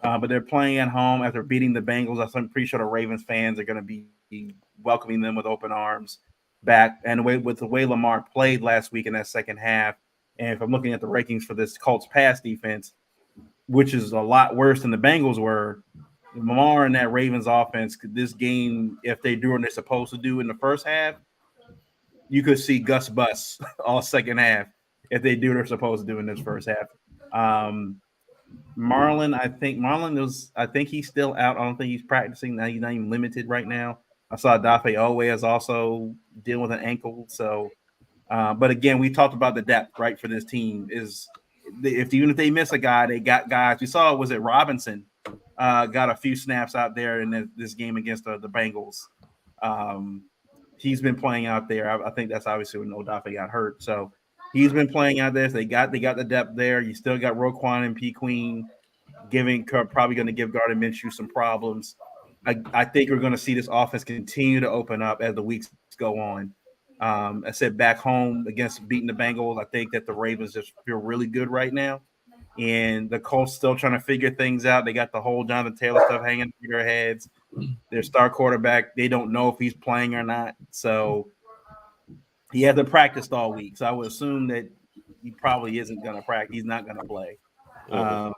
But they're playing at home after beating the Bengals. I'm pretty sure the Ravens fans are going to be welcoming them with open arms back. And with the way Lamar played last week in that second half, and if I'm looking at the rankings for this Colts pass defense, which is a lot worse than the Bengals were, Lamar and that Ravens offense, this game, if they do what they're supposed to do in the first half, you could see Gus Bus all second half if they do what they're supposed to do in this first half. Marlon, I think he's still out. I don't think he's practicing. Now he's not even limited right now. I saw Dafe Owe is also dealing with an ankle. So, but again, we talked about the depth, right, for this team is even if they miss a guy, they got guys. We saw, was it Robinson got a few snaps out there in this game against the Bengals. He's been playing out there. I think that's obviously when Odafe got hurt. So he's been playing out there. So they got the depth there. You still got Roquan and P. Queen probably going to give Gardner Minshew some problems. I think we're going to see this offense continue to open up as the weeks go on. I said back home against beating the Bengals, I think that the Ravens just feel really good right now. And the Colts still trying to figure things out. They got the whole Jonathan Taylor stuff hanging over their heads. Their star quarterback, they don't know if he's playing or not. So he hasn't practiced all week. So I would assume that he probably isn't going to practice. He's not going to play. I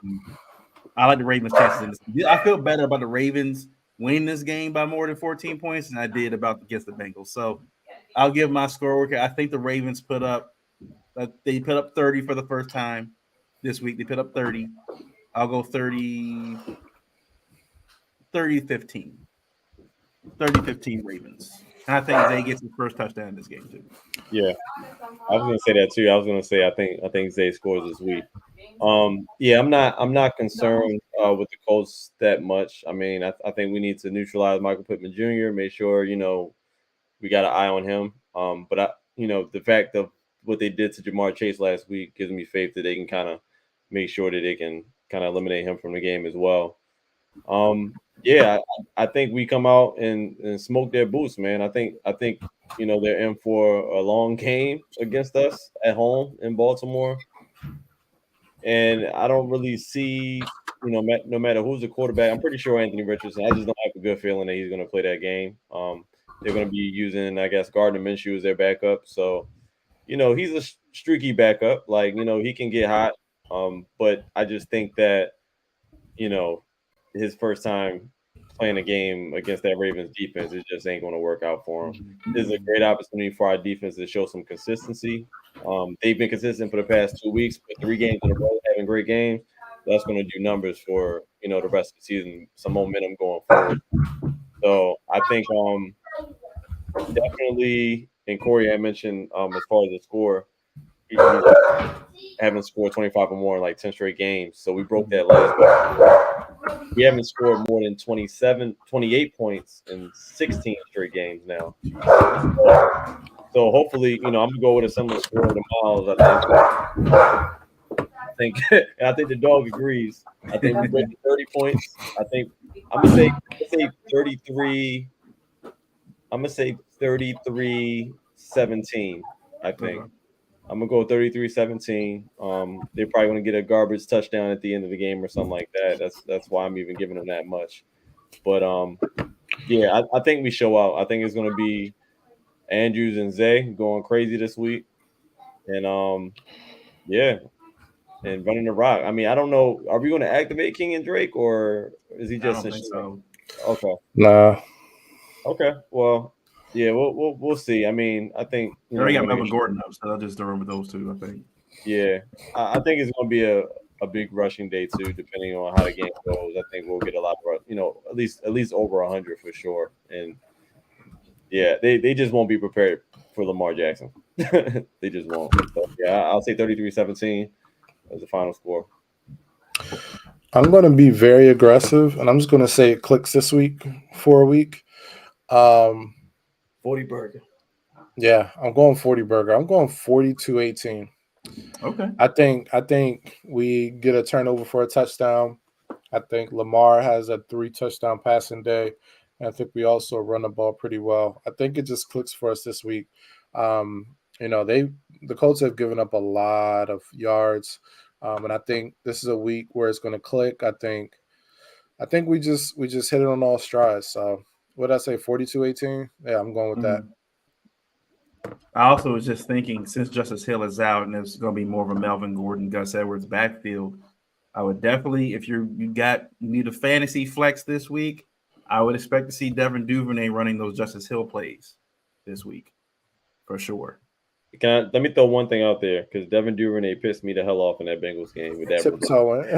like the Ravens' chances in this. I feel better about the Ravens winning this game by more than 14 points than I did against the Bengals. So I'll give my score. I think the Ravens put up 30 for the first time this week. They put up 30. I'll go 30-15. 30-15 Ravens. And I think Zay gets his first touchdown in this game too. Yeah, I was gonna say that too. I was gonna say I think Zay scores this week. Yeah, I'm not concerned with the Colts that much. I mean, I think we need to neutralize Michael Pittman Jr. Make sure we got an eye on him. But the fact of what they did to Jamar Chase last week gives me faith that they can kind of make sure that they can kind of eliminate him from the game as well. Yeah, I think we come out and smoke their boots, man. I think they're in for a long game against us at home in Baltimore, and I don't really see no matter who's the quarterback, I'm pretty sure Anthony Richardson. I just don't have a good feeling that he's going to play that game. They're going to be using, I guess, Gardner Minshew as their backup. So, he's a streaky backup. Like, he can get hot. But I just think that, his first time playing a game against that Ravens defense, it just ain't going to work out for him. This is a great opportunity for our defense to show some consistency. They've been consistent for the past 2 weeks, but 3 games in a row having great games. That's going to do numbers for, the rest of the season, some momentum going forward. So I think definitely, and Corey had mentioned as far as the score, he haven't scored 25 or more in like 10 straight games. So we broke that last week. We haven't scored more than 28 points in 16 straight games now. So hopefully, I'm going to go with a similar score to Miles, I think the dog agrees. I think we're breaking 30 points. I think I'm gonna say 33. I'm gonna say 33-17. I think I'm gonna go 33-17. They're probably gonna get a garbage touchdown at the end of the game or something like that. That's why I'm even giving them that much. But yeah, I think we show out. I think it's gonna be Andrews and Zay going crazy this week, and yeah. And running the rock. I mean, I don't know. Are we going to activate King and Drake, or is he just? I don't think so. Okay. Nah. Okay. Well, yeah, we'll see. I mean, I think they already got Melvin Gordon up, so I'll just throw him with those two. I think. Yeah, I think it's going to be a big rushing day too, depending on how the game goes. I think we'll get a lot of, at least over 100 for sure. And yeah, they just won't be prepared for Lamar Jackson. They just won't. So, yeah, I'll say 33-17. As the final score. I'm going to be very aggressive, and I'm just going to say it clicks this week for a week. 40 burger. Yeah, I'm going 40 burger. I'm going 42-18. Okay. I think we get a turnover for a touchdown. I think Lamar has a 3-touchdown passing day. And I think we also run the ball pretty well. I think it just clicks for us this week. The Colts have given up a lot of yards, and I think this is a week where it's going to click. I think we just hit it on all strides. So what did I say, 42-18? Yeah, I'm going with that. I also was just thinking, since Justice Hill is out and it's going to be more of a Melvin Gordon, Gus Edwards backfield, I would definitely, if you need a fantasy flex this week, I would expect to see Devin Duvernay running those Justice Hill plays this week for sure. Let me throw one thing out there, because Devin Duvernay pissed me the hell off in that Bengals game with that.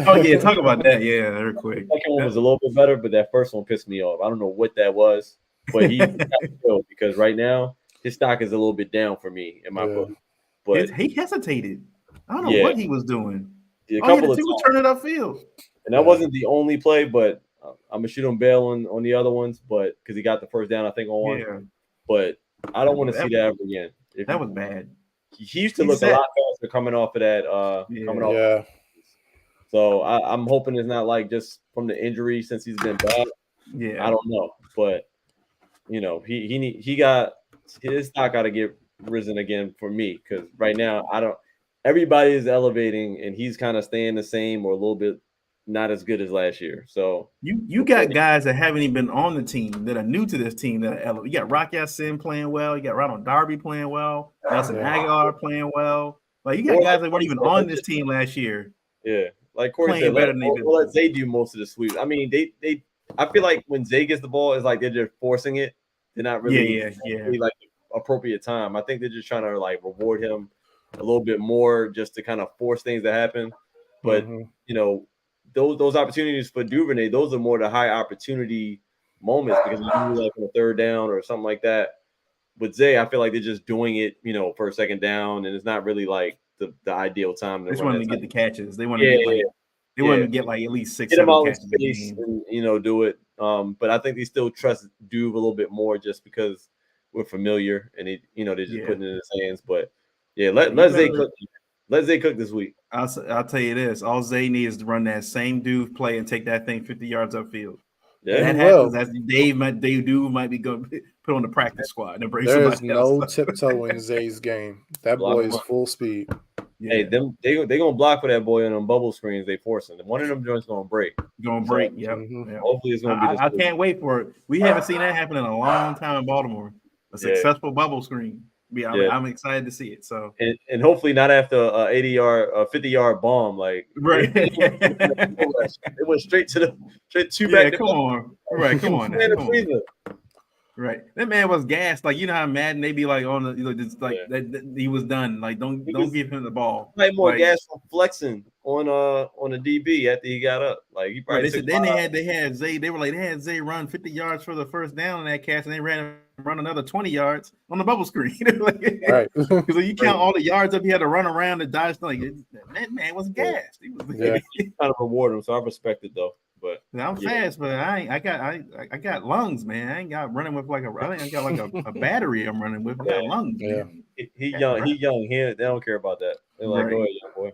Oh yeah, talk about that. Yeah, real quick. The second one was a little bit better, but that first one pissed me off. I don't know what that was, but he got killed, because right now his stock is a little bit down for me in my book. But he hesitated. I don't know what he was doing. A All he couple had to do was turn it upfield. And that wasn't the only play, but I'm gonna shoot him bail on the other ones, but because he got the first down, I think, on one. Yeah. But I don't want to see that ever again. That was bad. He used to look a lot faster coming off of that. So I'm hoping it's not like just from the injury since he's been bad. Yeah, I don't know, but he got his stock got to get risen again for me, because right now everybody is elevating and he's kind of staying the same or a little bit not as good as last year. So you got guys that haven't even been on the team that are new to this team that are elevating. You got Rock Ya-Sin playing well. You got Ronald Darby playing well. Nelson Aguilar playing well. Like, you got guys that weren't even on this team last year. Yeah, like Corey said, we'll let Zay do most of the sweeps. I mean, I feel like when Zay gets the ball, it's like they're just forcing it. They're not really like appropriate time. I think they're just trying to like reward him a little bit more just to kind of force things to happen. But those opportunities for Duvernay, those are more the high opportunity moments, because you do like on a third down or something like that. With Zay, I feel like they're just doing it, for a second down, and it's not really like the ideal time. They just want to get the catches. They want to get like at least 6, get 7 them catches. Space and, do it. But I think they still trust Duve a little bit more just because we're familiar, and they're just putting it in his hands. But yeah, let Zay cook. Let Zay cook this week. I'll tell you this: all Zay needs is to run that same Duve play and take that thing 50 yards upfield. Yeah, that happens. That's Dave Duve might be going to put on the practice squad. There is no tiptoeing Zay's game. That boy is full speed. Hey, they gonna block for that boy on them bubble screens they forcing. One of them joints gonna break. Gonna break. So, Yep. hopefully it's gonna be this. I can't wait for it. We haven't seen that happen in a long time in Baltimore. A successful bubble screen. I'm excited to see it. So and hopefully not after 80-yard, 50-yard bomb. Like right. It went straight to back. Come on. Right. Come on. Right, that man was gassed. Like you know how Madden they be like on the just like that he was done. Like don't give him the ball. Like more gas from flexing on the DB after he got up. Like he probably then they had Zay. They were like they had Zay run 50 yards for the first down in that catch, and they run another 20 yards on the bubble screen. Right, because you count all the yards up, he had to run around the dodge. Like that man was gassed. He was kind of reward him, so I respect it though. But I'm fast, but I got lungs, man. I ain't got running with I think I got like a battery I'm running with. I got lungs. Yeah. He young. They don't care about that. They're like, go ahead, young boy.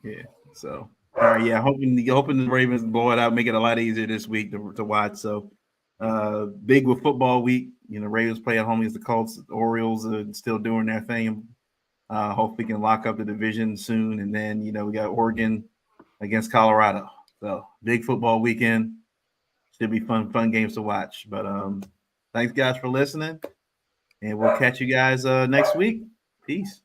Yeah. So all right, yeah. Hoping the Ravens blow it out, make it a lot easier this week to watch. So big with football week. You know, Ravens play at home against the Colts. The Orioles are still doing their thing. Hope we can lock up the division soon, and then we got Oregon against Colorado. So big football weekend. Should be fun games to watch. But thanks guys for listening. And we'll catch you guys next week. Peace.